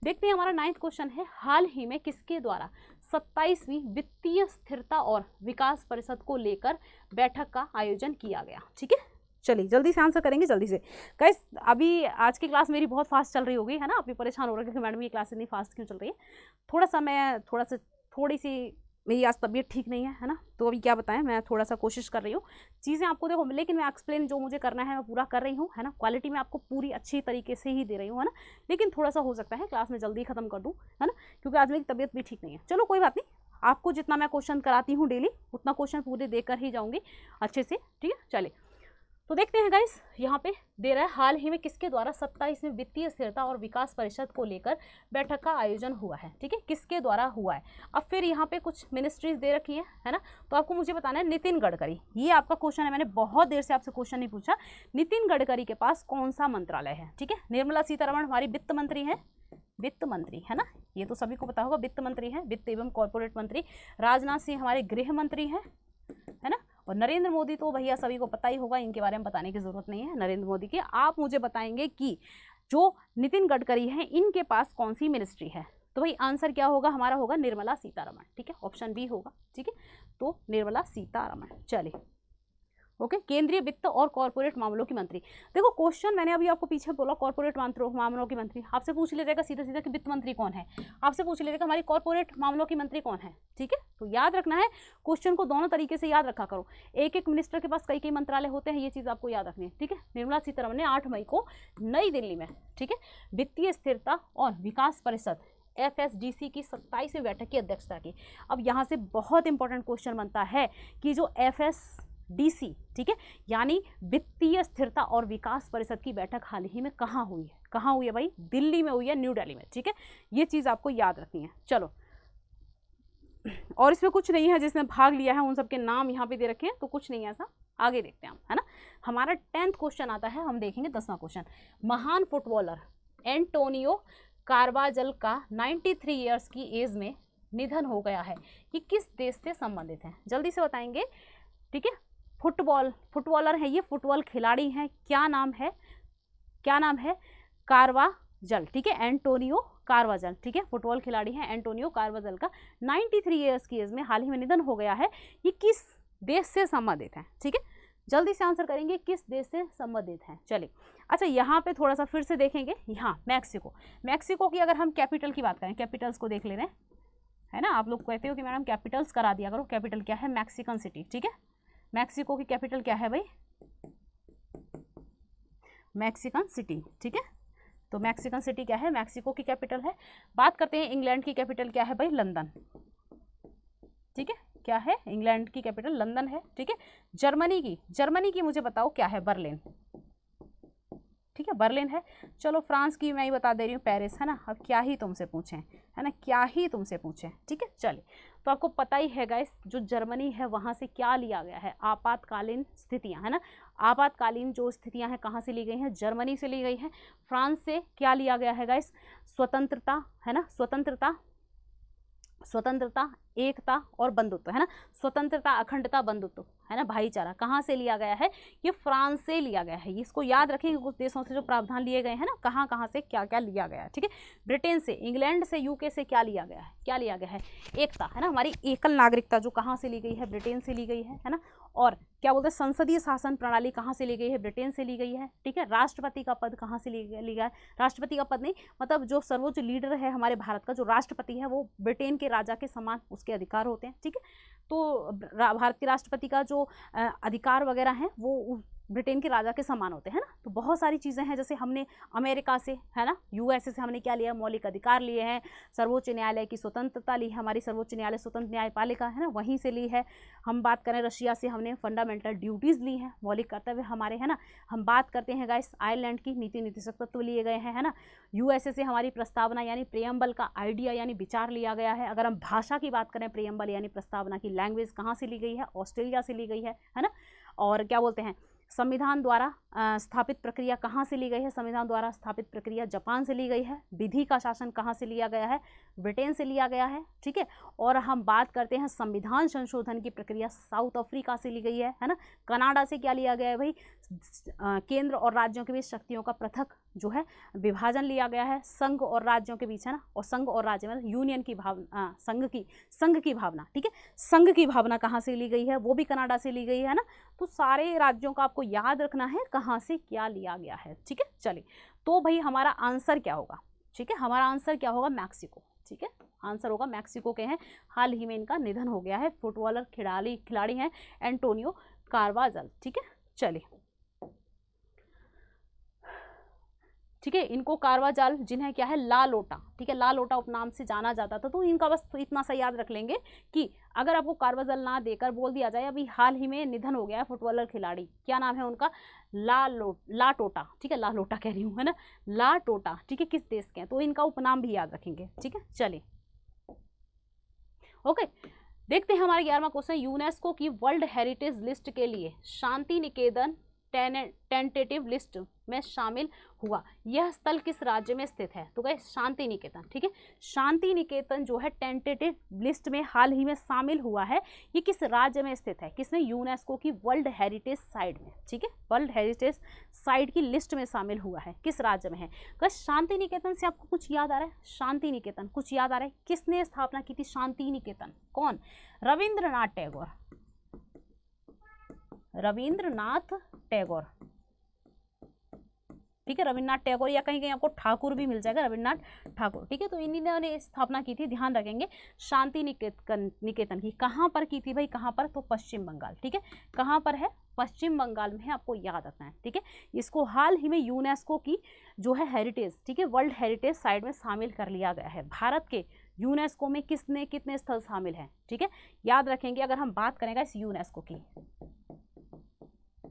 देखते हैं, हमारा 9th क्वेश्चन है, हाल ही में किसके द्वारा 27वीं वित्तीय स्थिरता और विकास परिषद को लेकर बैठक का आयोजन किया गया। ठीक है, चलिए जल्दी से आंसर करेंगे, जल्दी से गाइस। अभी आज की क्लास मेरी बहुत फास्ट चल रही होगी, है ना, अभी परेशान हो रहा है कि मैडम ये क्लास इतनी फास्ट क्यों चल रही है। थोड़ी सी मेरी आज तबीयत ठीक नहीं है ना, तो अभी क्या बताएं, मैं थोड़ा सा कोशिश कर रही हूँ चीज़ें आपको देखो, लेकिन मैं एक्सप्लेन जो मुझे करना है मैं पूरा कर रही हूँ, है ना, क्वालिटी में आपको पूरी अच्छी तरीके से ही दे रही हूँ, है ना, लेकिन थोड़ा सा हो सकता है क्लास में जल्दी ख़त्म कर दूँ, है ना, क्योंकि आज मेरी तबीयत भी ठीक नहीं है। चलो कोई बात नहीं, आपको जितना मैं क्वेश्चन कराती हूँ डेली उतना क्वेश्चन पूरे देकर ही जाऊँगी अच्छे से। ठीक है, चलिए तो देखते हैं गाइस, यहाँ पे दे रहा है, हाल ही में किसके द्वारा 27वीं वित्तीय स्थिरता और विकास परिषद को लेकर बैठक का आयोजन हुआ है। ठीक है, किसके द्वारा हुआ है। अब फिर यहाँ पे कुछ मिनिस्ट्रीज दे रखी है ना, तो आपको मुझे बताना है नितिन गडकरी, ये आपका क्वेश्चन है, मैंने बहुत देर से आपसे क्वेश्चन नहीं पूछा। नितिन गडकरी के पास कौन सा मंत्रालय है। ठीक है, निर्मला सीतारमण हमारी वित्त मंत्री है, वित्त मंत्री है ना, ये तो सभी को पता होगा, वित्त मंत्री है, वित्त एवं कॉर्पोरेट मंत्री। राजनाथ सिंह हमारे गृह मंत्री हैं, है ना, और नरेंद्र मोदी तो भैया सभी को पता ही होगा, इनके बारे में बताने की जरूरत नहीं है नरेंद्र मोदी की। आप मुझे बताएंगे कि जो नितिन गडकरी हैं इनके पास कौन सी मिनिस्ट्री है, तो भाई आंसर क्या होगा हमारा, होगा निर्मला सीतारमण। ठीक है, ऑप्शन बी होगा। ठीक है, तो निर्मला सीतारमण। चलिए ओके, केंद्रीय वित्त और कॉर्पोरेट मामलों की मंत्री। देखो क्वेश्चन मैंने अभी आपको पीछे बोला, कॉर्पोरेट मामलों की मंत्री, आपसे पूछ ले जाएगा सीधा सीधा कि वित्त मंत्री कौन है, आपसे पूछ ले जाएगा हमारी कॉर्पोरेट मामलों की मंत्री कौन है। ठीक है, तो याद रखना है, क्वेश्चन को दोनों तरीके से याद रखा करो, एक एक मिनिस्टर के पास कई कई मंत्रालय होते हैं, ये चीज़ आपको याद रखनी है। ठीक है, निर्मला सीतारमण ने 8 मई को नई दिल्ली में, ठीक है, वित्तीय स्थिरता और विकास परिषद FSDC की 27वीं बैठक की अध्यक्षता की। अब यहाँ से बहुत इंपॉर्टेंट क्वेश्चन बनता है कि जो FSDC, ठीक है, यानी वित्तीय स्थिरता और विकास परिषद की बैठक हाल ही में कहाँ हुई है, कहाँ हुई है भाई, दिल्ली में हुई है, न्यू दिल्ली में। ठीक है, ये चीज़ आपको याद रखनी है। चलो, और इसमें कुछ नहीं है जिसने भाग लिया है उन सबके नाम यहाँ पे दे रखे हैं, तो कुछ नहीं है ऐसा, आगे देखते हैं हम, है ना। हमारा 10th क्वेश्चन आता है, हम देखेंगे 10वां क्वेश्चन। महान फुटबॉलर एंटोनियो कार्वाजल का 93 ईयर्स की एज में निधन हो गया है, ये किस देश से संबंधित है, जल्दी से बताएंगे। ठीक है, फुटबॉलर है ये, फुटबॉल खिलाड़ी हैं, क्या नाम है, क्या नाम है, कार्वाजल। ठीक है, एंटोनियो कार्वाजल। ठीक है, फुटबॉल खिलाड़ी हैं एंटोनियो कार्वाजल का 93 ईयर्स की एज में हाल ही में निधन हो गया है, ये किस देश से संबंधित है। ठीक है, जल्दी से आंसर करेंगे किस देश से संबंधित है। चलिए, अच्छा यहाँ पे थोड़ा सा फिर से देखेंगे, यहाँ मैक्सिको की अगर हम कैपिटल की बात करें, कैपिटल्स को देख ले रहे हैं, है ना, आप लोग कहते हो कि मैडम कैपिटल्स करा दिया करो, कैपिटल क्या है, मैक्सिकन सिटी। ठीक है, मैक्सिको की कैपिटल क्या है भाई, मैक्सिकन सिटी। ठीक है, तो मैक्सिकन सिटी क्या है, मैक्सिको की कैपिटल है। बात करते हैं इंग्लैंड की कैपिटल क्या है भाई, लंदन। ठीक है, क्या है, इंग्लैंड की कैपिटल लंदन है। ठीक है, जर्मनी की मुझे बताओ क्या है, बर्लिन। ठीक है, बर्लिन है। चलो फ्रांस की मैं ही बता दे रही हूँ, पेरिस, है ना। अब क्या ही तुमसे पूछें, है ना, क्या ही तुमसे पूछें। ठीक है, चलिए, तो आपको पता ही है गाइस, जो जर्मनी है वहाँ से क्या लिया गया है, आपातकालीन स्थितियाँ, है ना, आपातकालीन जो स्थितियाँ हैं कहाँ से ली गई हैं, जर्मनी से ली गई हैं। फ्रांस से क्या लिया गया है गाइस, स्वतंत्रता, है ना, स्वतंत्रता, एकता और बंधुत्व, है ना, स्वतंत्रता, अखंडता, बंधुत्व, है ना, भाईचारा, कहाँ से लिया गया है, ये फ्रांस से लिया गया है। इसको याद रखेंगे, कुछ देशों से जो प्रावधान लिए गए हैं ना, कहाँ कहाँ से क्या क्या लिया गया है। ठीक है, ब्रिटेन से, इंग्लैंड से, यूके से क्या लिया गया है, क्या लिया गया है, एकता, है ना, हमारी एकल नागरिकता जो कहाँ से ली गई है, ब्रिटेन से ली गई है ना। और क्या बोलते हैं, संसदीय शासन प्रणाली कहाँ से ली गई है, ब्रिटेन से ली गई है। ठीक है, राष्ट्रपति का पद कहाँ से लिया है, राष्ट्रपति का पद नहीं, मतलब जो सर्वोच्च लीडर है हमारे भारत का, जो राष्ट्रपति है, वो ब्रिटेन के राजा के समान उसके अधिकार होते हैं। ठीक है, तो भारत के राष्ट्रपति का जो अधिकार वगैरह हैं वो ब्रिटेन के राजा के समान होते हैं ना। तो बहुत सारी चीज़ें हैं, जैसे हमने अमेरिका से, है ना, USA से हमने क्या लिया, मौलिक अधिकार लिए हैं, सर्वोच्च न्यायालय की स्वतंत्रता ली है, हमारी सर्वोच्च न्यायालय स्वतंत्र न्यायपालिका, है ना, वहीं से ली है। हम बात करें रशिया से, हमने फंडामेंटल ड्यूटीज़ ली हैं, मौलिक कर्तव्य हमारे, है ना। हम बात करते हैं गाइस आयरलैंड की, नीति नीतिशक तत्व लिए गए हैं, है ना। USA से हमारी प्रस्तावना यानी प्रेम्बल का आइडिया यानी विचार लिया गया है। अगर हम भाषा की बात करें, प्रेम्बल यानी प्रस्तावना की लैंग्वेज कहाँ से ली गई है, ऑस्ट्रेलिया से ली गई है ना। और क्या बोलते हैं, संविधान द्वारा स्थापित प्रक्रिया कहाँ से ली गई है? संविधान द्वारा स्थापित प्रक्रिया जापान से ली गई है। विधि का शासन कहाँ से लिया गया है? ब्रिटेन से लिया गया है, ठीक है। और हम बात करते हैं संविधान संशोधन की प्रक्रिया साउथ अफ्रीका से ली गई है ना। कनाडा से क्या लिया गया है भाई? केंद्र और राज्यों के बीच शक्तियों का पृथक जो है विभाजन लिया गया है, संघ और राज्यों के बीच, है ना। और संघ और राज्य में यूनियन की भावना, संघ की भावना, ठीक है। संघ की भावना कहाँ से ली गई है? वो भी कनाडा से ली गई है ना। तो सारे राज्यों का आपको याद रखना है कहाँ से क्या लिया गया है, ठीक है। चलिए, तो भाई हमारा आंसर क्या होगा? ठीक है, हमारा आंसर क्या होगा? मैक्सिको, ठीक है। आंसर होगा मैक्सिको के हैं। हाल ही में इनका निधन हो गया है। फुटबॉलर खिलाड़ी हैं एंटोनियो कार्वाजल, ठीक है। चलिए, ठीक है। इनको कार्वाजाल, जिन्हें क्या है ला लोटा, ठीक है, ला लोटा उपनाम से जाना जाता था। तो इनका बस इतना सा याद रख लेंगे कि अगर आपको कार्वाजाल ना देकर बोल दिया जाए अभी हाल ही में निधन हो गया है फुटबॉलर खिलाड़ी, क्या नाम है उनका? ला टोटा, ठीक है, ला लोटा कह रही हूँ, है ना, ला टोटा, ठीक है। किस देश के हैं? तो इनका उपनाम भी याद रखेंगे, ठीक है। चलिए, ओके, देखते हैं हमारा 11वां क्वेश्चन। यूनेस्को की वर्ल्ड हेरिटेज लिस्ट के लिए शांति निकेतन टेंटेटिव लिस्ट में शामिल हुआ। यह स्थल किस राज्य में स्थित है? तो गाइस शांति निकेतन, ठीक है। शांति निकेतन जो है टेंटेटिव लिस्ट में हाल ही में शामिल हुआ है। ये किस राज्य में स्थित है? किसमें? यूनेस्को की वर्ल्ड हेरिटेज साइट में, ठीक है। वर्ल्ड हेरिटेज साइट की लिस्ट में शामिल हुआ है। किस राज्य में है? गाइस शांति निकेतन से आपको कुछ याद आ रहा है? शांति निकेतन कुछ याद आ रहा है? किसने स्थापना की थी शांति निकेतन? कौन? रविंद्रनाथ टैगोर, रविंद्रनाथ टैगोर, ठीक है। रविन्द्रनाथ टैगोर, या कहीं कहीं आपको ठाकुर भी मिल जाएगा, रविन्द्रनाथ ठाकुर, ठीक है। तो इन्हीं ने स्थापना की थी, ध्यान रखेंगे। शांति निकेतन की कहाँ पर की थी भाई? कहाँ पर? तो पश्चिम बंगाल, ठीक है। कहाँ पर है? पश्चिम बंगाल में है, आपको याद रखना है, ठीक है। इसको हाल ही में यूनेस्को की जो है हेरिटेज, ठीक है, वर्ल्ड हेरिटेज साइट में शामिल कर लिया गया है। भारत के यूनेस्को में कितने स्थल शामिल हैं, ठीक है, याद रखेंगे। अगर हम बात करेंगे इस यूनेस्को की,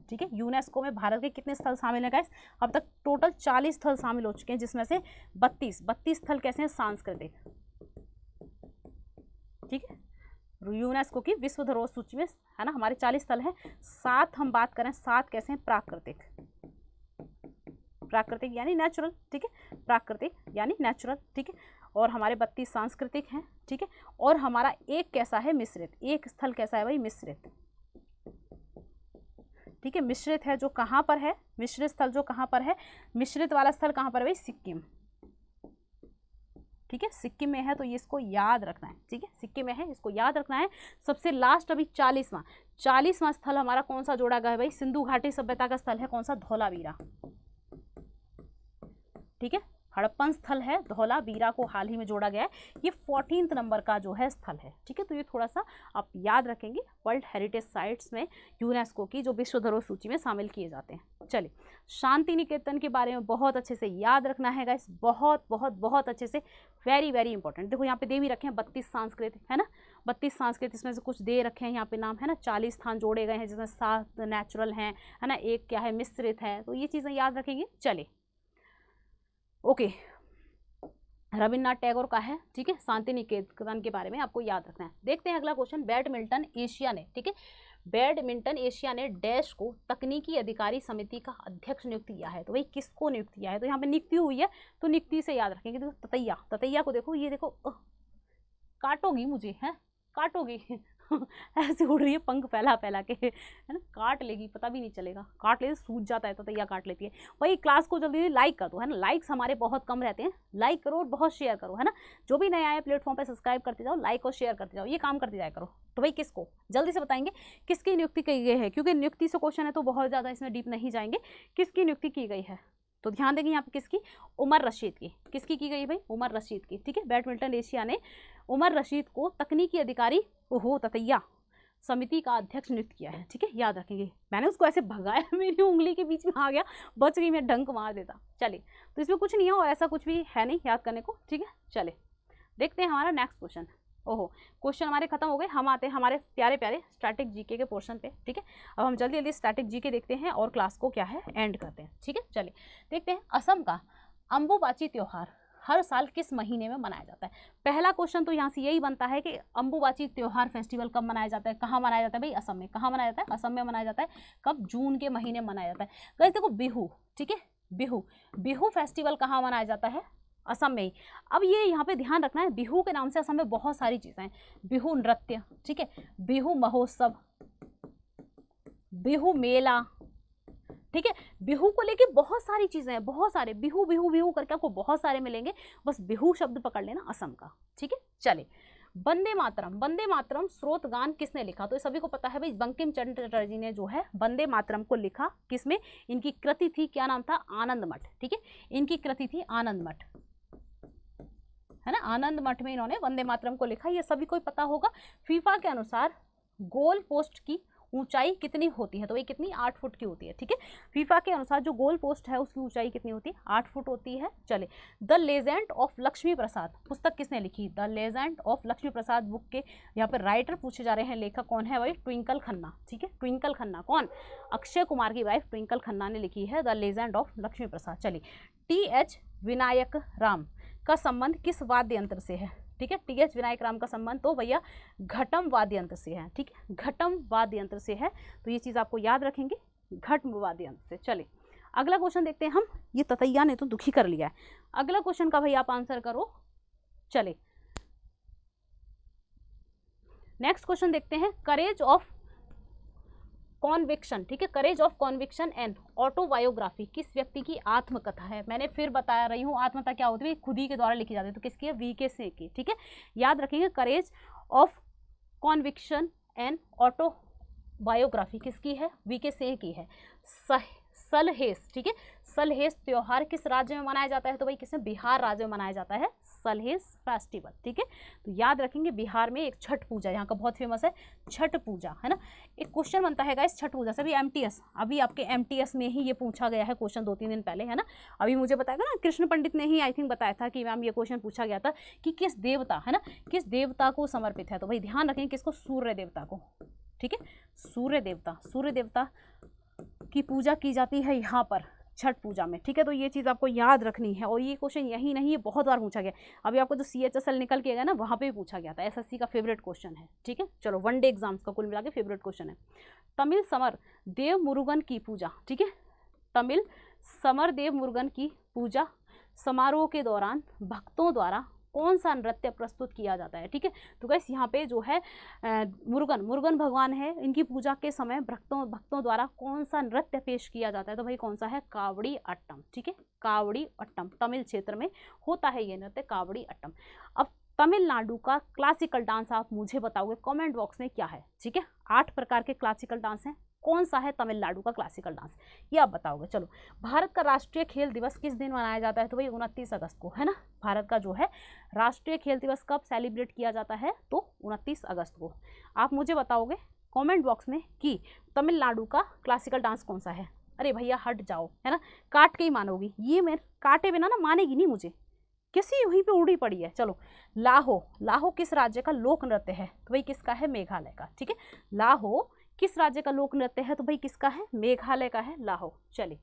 ठीक है, यूनेस्को में भारत के कितने स्थल शामिल हैं गाइस? अब तक टोटल 40 स्थल शामिल हो चुके हैं, जिसमें से 32 स्थल कैसे हैं? सांस्कृतिक, ठीक है। यूनेस्को की विश्व धरोहर सूची में, है ना, हमारे 40 स्थल हैं। 7 हम बात करें, 7 कैसे हैं? प्राकृतिक, प्राकृतिक यानी नेचुरल, ठीक है, प्राकृतिक यानी नेचुरल, ठीक है। और हमारे 32 सांस्कृतिक हैं, ठीक है। और हमारा एक कैसा है? मिश्रित। एक स्थल कैसा है भाई? मिश्रित, ठीक है। मिश्रित है जो कहाँ पर है? मिश्रित स्थल जो कहाँ पर है? मिश्रित वाला स्थल कहाँ पर है भाई? सिक्किम, ठीक है, सिक्किम में है। तो ये इसको याद रखना है, ठीक है, सिक्किम में है, इसको याद रखना है। सबसे लास्ट अभी 40वां स्थल हमारा कौन सा जोड़ा गया है भाई? सिंधु घाटी सभ्यता का स्थल है कौन सा? धौलावीरा, ठीक है। हड़प्पन स्थल है, धौलावीरा को हाल ही में जोड़ा गया है। ये 14 नंबर का जो है स्थल है, ठीक है। तो ये थोड़ा सा आप याद रखेंगे। वर्ल्ड हेरिटेज साइट्स में यूनेस्को की जो विश्व धरोहर सूची में शामिल किए जाते हैं। चलिए, शांति निकेतन के बारे में बहुत अच्छे से याद रखना है गाइस, बहुत बहुत बहुत अच्छे से, वेरी वेरी इंपॉर्टेंट। देखो यहाँ पे दे भी रखे हैं 32 सांस्कृतिक, है ना, 32 सांस्कृतिक, इसमें से कुछ दे रखे हैं यहाँ पे नाम, है ना। 40 स्थान जोड़े गए हैं, जिसमें 7 नेचुरल हैं, है ना, एक क्या है? मिश्रित है। तो ये चीज़ें याद रखेंगे। चलिए, ओके, रविन्द्रनाथ टैगोर का है, ठीक है। शांति निकेतन के बारे में आपको याद रखना है। देखते हैं अगला क्वेश्चन। बैडमिंटन एशिया ने, ठीक है, बैडमिंटन एशिया ने डैश को तकनीकी अधिकारी समिति का अध्यक्ष नियुक्त किया है। तो भाई किसको नियुक्त किया है? तो यहाँ पे नियुक्ति हुई है, तो नियुक्ति से याद रखेंगे। देखो ततैया को देखो, ये देखो, काटोगी मुझे, है, काटोगी ऐसे उड़ रही है पंख फैला के, है ना, काट लेगी, पता भी नहीं चलेगा, काट लेती, सूझ जाता है, तो तैयार काट लेती है। वही क्लास को जल्दी लाइक कर दो, है ना, लाइक्स हमारे बहुत कम रहते हैं, लाइक करो और बहुत शेयर करो, है ना। जो भी नए आए प्लेटफॉर्म पे सब्सक्राइब करते जाओ, लाइक और शेयर करते जाओ, ये काम करते जाया करो। तो भाई किसको? जल्दी से बताएंगे किसकी नियुक्ति की गई है, क्योंकि नियुक्ति से क्वेश्चन है तो बहुत ज़्यादा इसमें डीप नहीं जाएंगे। किसकी नियुक्ति की गई है? तो ध्यान देंगे यहाँ पे किसकी? उमर रशीद की। किसकी की गई भाई? उमर रशीद की, ठीक है। बैडमिंटन एशिया ने उमर रशीद को तकनीकी अधिकारी ततैया समिति का अध्यक्ष नियुक्त किया है, ठीक है, याद रखेंगे। मैंने उसको ऐसे भगाया, मेरी उंगली के बीच में आ गया, बच गई, मैं डंक मार देता। चलिए, तो इसमें कुछ नहीं है और ऐसा कुछ भी है नहीं याद करने को, ठीक है। चले देखते हैं हमारा नेक्स्ट क्वेश्चन। क्वेश्चन हमारे खत्म हो गए। हम आते हैं हमारे प्यारे प्यारे स्टैटिक जीके के पोर्शन पे, ठीक है। अब हम जल्दी जल्दी स्टैटिक जीके देखते हैं और क्लास को क्या है एंड करते हैं, ठीक है। चलिए देखते हैं। असम का अम्बुबाची त्योहार हर साल किस महीने में मनाया जाता है? पहला क्वेश्चन तो यहाँ से यही बनता है कि अंबुबाची त्योहार फेस्टिवल कब मनाया जाता है, कहाँ मनाया जाता है भाई? असम में। कहाँ मनाया जाता है? असम में मनाया जाता है। कब? जून के महीने मनाया जाता है। गाइस देखो बिहू, ठीक है, बिहू फेस्टिवल कहाँ मनाया जाता है? असम में ही। अब ये यहाँ पे ध्यान रखना है, बिहू के नाम से असम में बहुत सारी चीज़ें हैं। बिहू नृत्य, ठीक है, बिहू महोत्सव, बिहू मेला, ठीक है, बिहू को लेके बहुत सारी चीजें हैं, बहुत सारे बिहू बिहू बिहू करके आपको बहुत सारे मिलेंगे, बस बिहू शब्द पकड़ लेना असम का, ठीक है। चले, वंदे मातरम, वंदे मातरम स्रोत गान किसने लिखा? तो ये सभी को पता है भाई, बंकिम चंद्र चटर्जी ने जो है वंदे मातरम को लिखा। किसमें? इनकी कृति थी, क्या नाम था? आनंद मठ, ठीक है, इनकी कृति थी आनंद मठ, है ना, आनंद मठ में इन्होंने वंदे मातरम को लिखा, ये सभी को पता होगा। फीफा के अनुसार गोल पोस्ट की ऊंचाई कितनी होती है? तो ये कितनी? 8 फुट की होती है, ठीक है। फीफा के अनुसार जो गोल पोस्ट है उसकी ऊंचाई कितनी होती है? 8 फुट होती है। चले, द लेजेंड ऑफ लक्ष्मी प्रसाद पुस्तक किसने लिखी? The legend of Lakshmi Prasad book के यहाँ पर राइटर पूछे जा रहे हैं, लेखक कौन है भाई? ट्विंकल खन्ना, ठीक है, ट्विंकल खन्ना। कौन? अक्षय कुमार की वाइफ ट्विंकल खन्ना ने लिखी है द लेजेंड ऑफ लक्ष्मी प्रसाद। चलिए, टी.एच. विनायक राम का संबंध किस वाद्य यंत्र से है? ठीक है, टी.एच. विनायक राम का संबंध तो भैया घटम वाद्य यंत्र से है, ठीक है, घटम वाद्य यंत्र से है, तो ये चीज़ आपको याद रखेंगे, घटम वाद्य यंत्र से। चले, अगला क्वेश्चन देखते हैं हम। ये ततैया ने तो दुखी कर लिया है, अगला क्वेश्चन का भैया आप आंसर करो। चले, नेक्स्ट क्वेश्चन देखते हैं, करेज ऑफ कॉन्विक्शन, ठीक है, courage of conviction and autobiography किस व्यक्ति की आत्मकथा है? मैंने फिर बता रही हूँ, आत्मकथा क्या होती है? खुद ही के द्वारा लिखी जाती है, तो किसकी है? वी.के. सिंह की, ठीक है, याद रखेंगे। Courage of conviction and autobiography किसकी है? वी.के. सिंह की है। सलहेस, ठीक है, सलहेस त्योहार किस राज्य में मनाया जाता है? तो भाई किसमें? बिहार राज्य में मनाया जाता है सलहेस फेस्टिवल, ठीक है, तो याद रखेंगे। बिहार में एक छठ पूजा यहाँ का बहुत फेमस है, छठ पूजा, है ना। एक क्वेश्चन बनता है गाइस छठ पूजा से, अभी एमटीएस, अभी आपके एमटीएस में ही ये पूछा गया है क्वेश्चन 2-3 दिन पहले, है ना। अभी मुझे बताया ना, कृष्ण पंडित ने ही आई थिंक बताया था कि मैम ये क्वेश्चन पूछा गया था कि किस देवता, है ना, किस देवता को समर्पित है? तो भाई ध्यान रखेंगे किसको? सूर्य देवता को, ठीक है, सूर्य देवता, सूर्य देवता की पूजा की जाती है यहाँ पर छठ पूजा में, ठीक है, तो ये चीज़ आपको याद रखनी है। और ये क्वेश्चन यही नहीं, ये बहुत बार पूछा गया, अभी आपको जो CHSL निकल के गया ना, वहाँ पे भी पूछा गया था, SSC का फेवरेट क्वेश्चन है, ठीक है। चलो, वनडे एग्जाम्स का कुल मिला के फेवरेट क्वेश्चन है। तमिल समर देव मुरुगन की पूजा, ठीक है, तमिल समर देव मुरुगन की पूजा समारोह के दौरान भक्तों द्वारा कौन सा नृत्य प्रस्तुत किया जाता है? ठीक है, तो गाइस यहाँ पे जो है मुरुगन भगवान है, इनकी पूजा के समय भक्तों द्वारा कौन सा नृत्य पेश किया जाता है? तो भाई कौन सा है? कावड़ी अट्टम, ठीक है, कावड़ी अट्टम, तमिल क्षेत्र में होता है ये नृत्य कावड़ी अट्टम। अब तमिलनाडु का क्लासिकल डांस आप मुझे बताओगे कमेंट बॉक्स में क्या है, ठीक है। 8 प्रकार के क्लासिकल डांस हैं, कौन सा है तमिलनाडु का क्लासिकल डांस, ये आप बताओगे। चलो, भारत का राष्ट्रीय खेल दिवस किस दिन मनाया जाता है? तो भाई 29 अगस्त को, है ना। भारत का जो है राष्ट्रीय खेल दिवस कब सेलिब्रेट किया जाता है? तो 29 अगस्त को। आप मुझे बताओगे कमेंट बॉक्स में कि तमिलनाडु का क्लासिकल डांस कौन सा है। अरे भैया हट जाओ, है ना, काट के ही मानोगी, ये मेरे काटे बिना ना मानेगी नहीं मुझे, किसी वहीं पे उड़ी पड़ी है। चलो, लाहो, लाहो किस राज्य का लोक नृत्य है? तो भाई किसका है? मेघालय का, ठीक है। लाहो किस राज्य का लोक नृत्य है? तो भाई किसका है? मेघालय का है लाहो। चलिए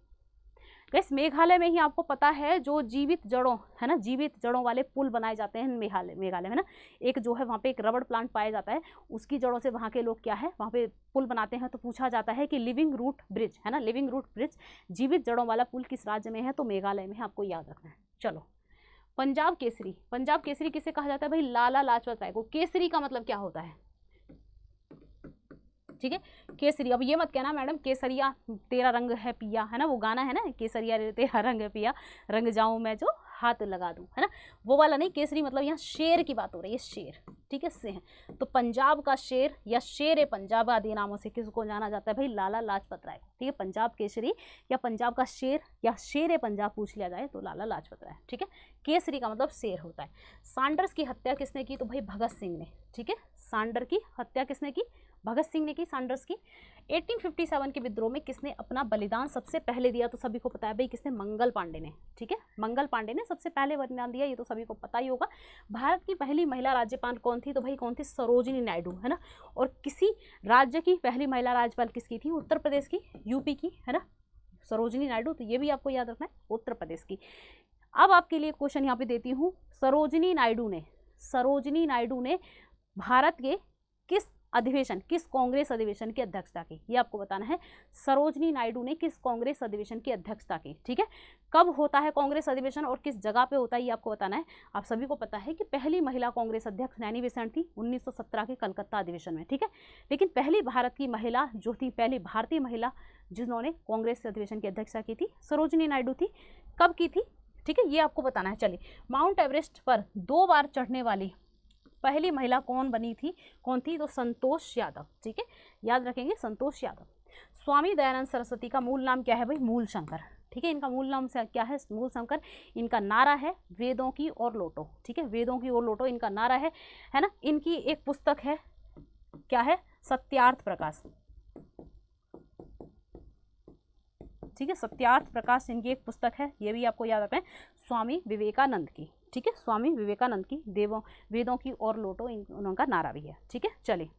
गाइस, मेघालय में ही आपको पता है जो जीवित जड़ों, है ना, जीवित जड़ों वाले पुल बनाए जाते हैं मेघालय में ना। एक जो है वहाँ पे एक रबड़ प्लांट पाया जाता है, उसकी जड़ों से वहाँ के लोग क्या है, वहाँ पे पुल बनाते हैं। तो पूछा जाता है कि लिविंग रूट ब्रिज, है ना, लिविंग रूट ब्रिज, जीवित जड़ों वाला पुल किस राज्य में है? तो मेघालय में है, आपको याद रखना है। चलो, पंजाब केसरी, पंजाब केसरी किसे कहा जाता है? भाई लाला लाजपत राय को। केसरी का मतलब क्या होता है? ठीक है, केसरी। अब ये मत कहना मैडम केसरिया तेरा रंग है पिया, है ना, वो गाना है ना, केसरिया तेरा रंग है पिया, रंग जाऊं मैं जो हाथ लगा दूं, है ना, वो वाला नहीं। केसरी मतलब यहाँ शेर की बात हो रही है, शेर, ठीक है, से है। तो पंजाब का शेर या शेर ए पंजाब आदि नामों से किसको जाना जाता है? भाई लाला लाजपत राय, ठीक है। पंजाब केसरी या पंजाब का शेर या शेर ए पंजाब पूछ लिया जाए तो लाला लाजपत राय, ठीक है। केसरी का मतलब शेर होता है। सांडर्स की हत्या किसने की? तो भाई भगत सिंह ने, ठीक है। सांडर की हत्या किसने की? भगत सिंह ने की, सांडर्स की। 1857 के विद्रोह में किसने अपना बलिदान सबसे पहले दिया? तो सभी को पता है भाई किसने? मंगल पांडे ने, ठीक है, मंगल पांडे ने सबसे पहले बलिदान दिया, ये तो सभी को पता ही होगा। भारत की पहली महिला राज्यपाल कौन थी? तो भाई कौन थी? सरोजिनी नायडू, है ना। और किसी राज्य की पहली महिला राज्यपाल किसकी थी? उत्तर प्रदेश की, यूपी की, है ना, सरोजिनी नायडू। तो ये भी आपको याद रखना है, उत्तर प्रदेश की। अब आपके लिए क्वेश्चन यहाँ पे देती हूँ, सरोजिनी नायडू ने भारत के किस अधिवेशन, किस कांग्रेस अधिवेशन की अध्यक्षता की, ये आपको बताना है। सरोजिनी नायडू ने किस कांग्रेस अधिवेशन की अध्यक्षता की, ठीक है। कब होता है कांग्रेस अधिवेशन और किस जगह पे होता है, ये आपको बताना है। आप सभी को पता है कि पहली महिला कांग्रेस अध्यक्ष नैनी बेसेंट थी 1917 के कलकत्ता अधिवेशन में, ठीक है। लेकिन पहली भारत की महिला जो थी, पहली भारतीय महिला जिन्होंने कांग्रेस अधिवेशन की अध्यक्षता की थी, सरोजिनी नायडू थी। कब की थी, ठीक है, ये आपको बताना है। चलिए, माउंट एवरेस्ट पर 2 बार चढ़ने वाली पहली महिला कौन थी, तो संतोष यादव, ठीक है, याद रखेंगे, संतोष यादव। स्वामी दयानंद सरस्वती का मूल नाम क्या है भाई, मूल शंकर, ठीक है, इनका मूल नाम क्या है, मूल शंकर। इनका नारा है वेदों की ओर लौटो, ठीक है, वेदों की ओर लौटो इनका नारा है ना। इनकी एक पुस्तक है, क्या है, सत्यार्थ प्रकाश, ठीक है, सत्यार्थ प्रकाश इनकी एक पुस्तक है, ये भी आपको याद रखना है। स्वामी विवेकानंद की, ठीक है, स्वामी विवेकानंद की वेदों की ओर लौटो उनका नारा भी है, ठीक है। चलिए,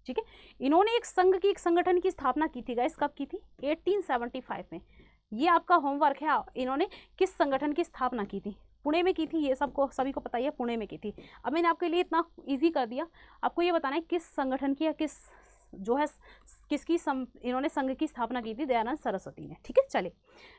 ठीक है, इन्होंने एक संगठन की स्थापना की थी गाइस, कब की थी, 1875 में। ये आपका होमवर्क है, इन्होंने किस संगठन की स्थापना की थी, पुणे में की थी, ये सभी को पता ही है, पुणे में की थी। अब मैंने आपके लिए इतना इजी कर दिया, आपको ये बताना है किस संगठन की या किसकी इन्होंने संघ की स्थापना की थी, दयानंद सरस्वती ने, ठीक है। चलिए,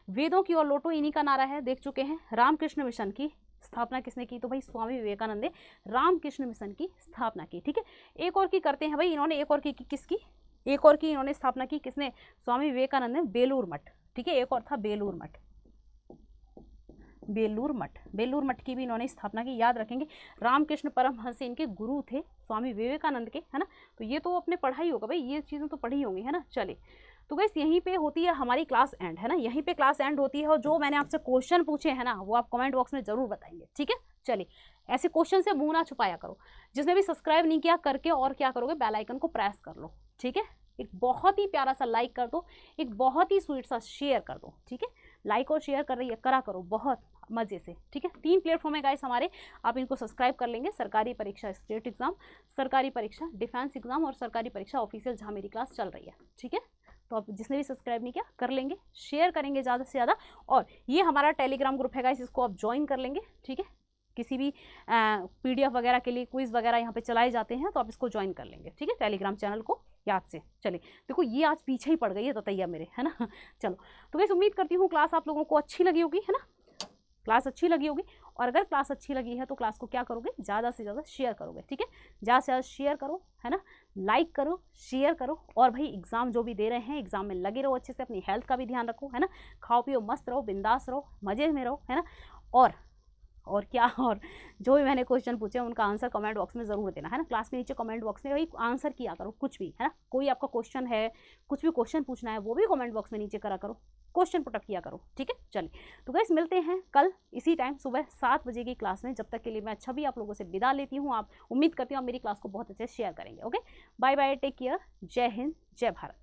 वेदों की ओर लौटो इन्हीं का नारा है, देख चुके हैं। रामकृष्ण मिशन की स्थापना किसने की, तो भाई स्वामी विवेकानंद ने रामकृष्ण मिशन की स्थापना की, ठीक है। एक और की करते हैं भाई, इन्होंने एक और की किसकी, एक और की इन्होंने स्थापना की, किसने, स्वामी विवेकानंद ने, बेलूर मठ, ठीक है, एक और था बेलूर मठ, बेलूर मठ की भी इन्होंने स्थापना की, याद रखेंगे। रामकृष्ण परमहंस इनके गुरु थे, स्वामी विवेकानंद के, है ना। तो ये तो अपने पढ़ा ही होगा भाई, ये चीज़ें तो पढ़ी होंगी, है ना। चलिए, तो गाइस यहीं पे होती है हमारी क्लास एंड, है ना, यहीं पे क्लास एंड होती है। और जो मैंने आपसे क्वेश्चन पूछे हैं ना, वो आप कमेंट बॉक्स में जरूर बताएंगे, ठीक है। चलिए, ऐसे क्वेश्चन से मुंह ना छुपाया करो। जिसने भी सब्सक्राइब नहीं किया, करके और क्या करोगे, बेल आइकन को प्रेस कर लो, ठीक है। एक बहुत ही प्यारा सा लाइक कर दो, एक बहुत ही स्वीट सा शेयर कर दो, ठीक है। लाइक और शेयर करा करो बहुत मजे से, ठीक है। 3 प्लेटफॉर्म है गाइस हमारे, आप इनको सब्सक्राइब कर लेंगे। सरकारी परीक्षा स्टेट एग्जाम, सरकारी परीक्षा डिफेंस एग्जाम और सरकारी परीक्षा ऑफिशियल, जहाँ मेरी क्लास चल रही है, ठीक है। तो आप जिसने भी सब्सक्राइब नहीं किया कर लेंगे, शेयर करेंगे ज़्यादा से ज़्यादा। और ये हमारा टेलीग्राम ग्रुप है गाइस, इसको आप ज्वाइन कर लेंगे, ठीक है। किसी भी PDF वगैरह के लिए क्विज वगैरह यहाँ पे चलाए जाते हैं, तो आप इसको ज्वाइन कर लेंगे, ठीक है, टेलीग्राम चैनल को याद से। चलिए, देखो ये आज पीछे ही पड़ गई है ततैया मेरे, है ना। चलो, तो गाइस उम्मीद करती हूँ क्लास आप लोगों को अच्छी लगी होगी, है ना, क्लास अच्छी लगी होगी। और अगर क्लास अच्छी लगी है तो क्लास को क्या करोगे, ज़्यादा से ज़्यादा शेयर करोगे, ठीक है। ज़्यादा से ज़्यादा शेयर करो, है ना, लाइक करो, शेयर करो। और भाई एग्जाम जो भी दे रहे हैं, एग्जाम में लगे रहो अच्छे से, अपनी हेल्थ का भी ध्यान रखो, है ना। खाओ पियो, मस्त रहो, बिंदास रहो, मज़े में रहो, है ना। और क्या, और जो भी मैंने क्वेश्चन पूछे उनका आंसर कमेंट बॉक्स में ज़रूर देना, है ना। क्लास के नीचे कमेंट बॉक्स में भाई आंसर किया करो, कुछ भी, है ना। कोई आपका क्वेश्चन है, कुछ भी क्वेश्चन पूछना है, वो भी कमेंट बॉक्स में नीचे करा करो, क्वेश्चन पुटअप किया करो, ठीक है। चलिए, तो गाइस मिलते हैं कल इसी टाइम सुबह 7 बजे की क्लास में। जब तक के लिए मैं अच्छा भी आप लोगों से विदा लेती हूँ। आप उम्मीद करती हूँ आप मेरी क्लास को बहुत अच्छे से शेयर करेंगे। Okay, bye bye, take care, जय हिंद, जय भारत।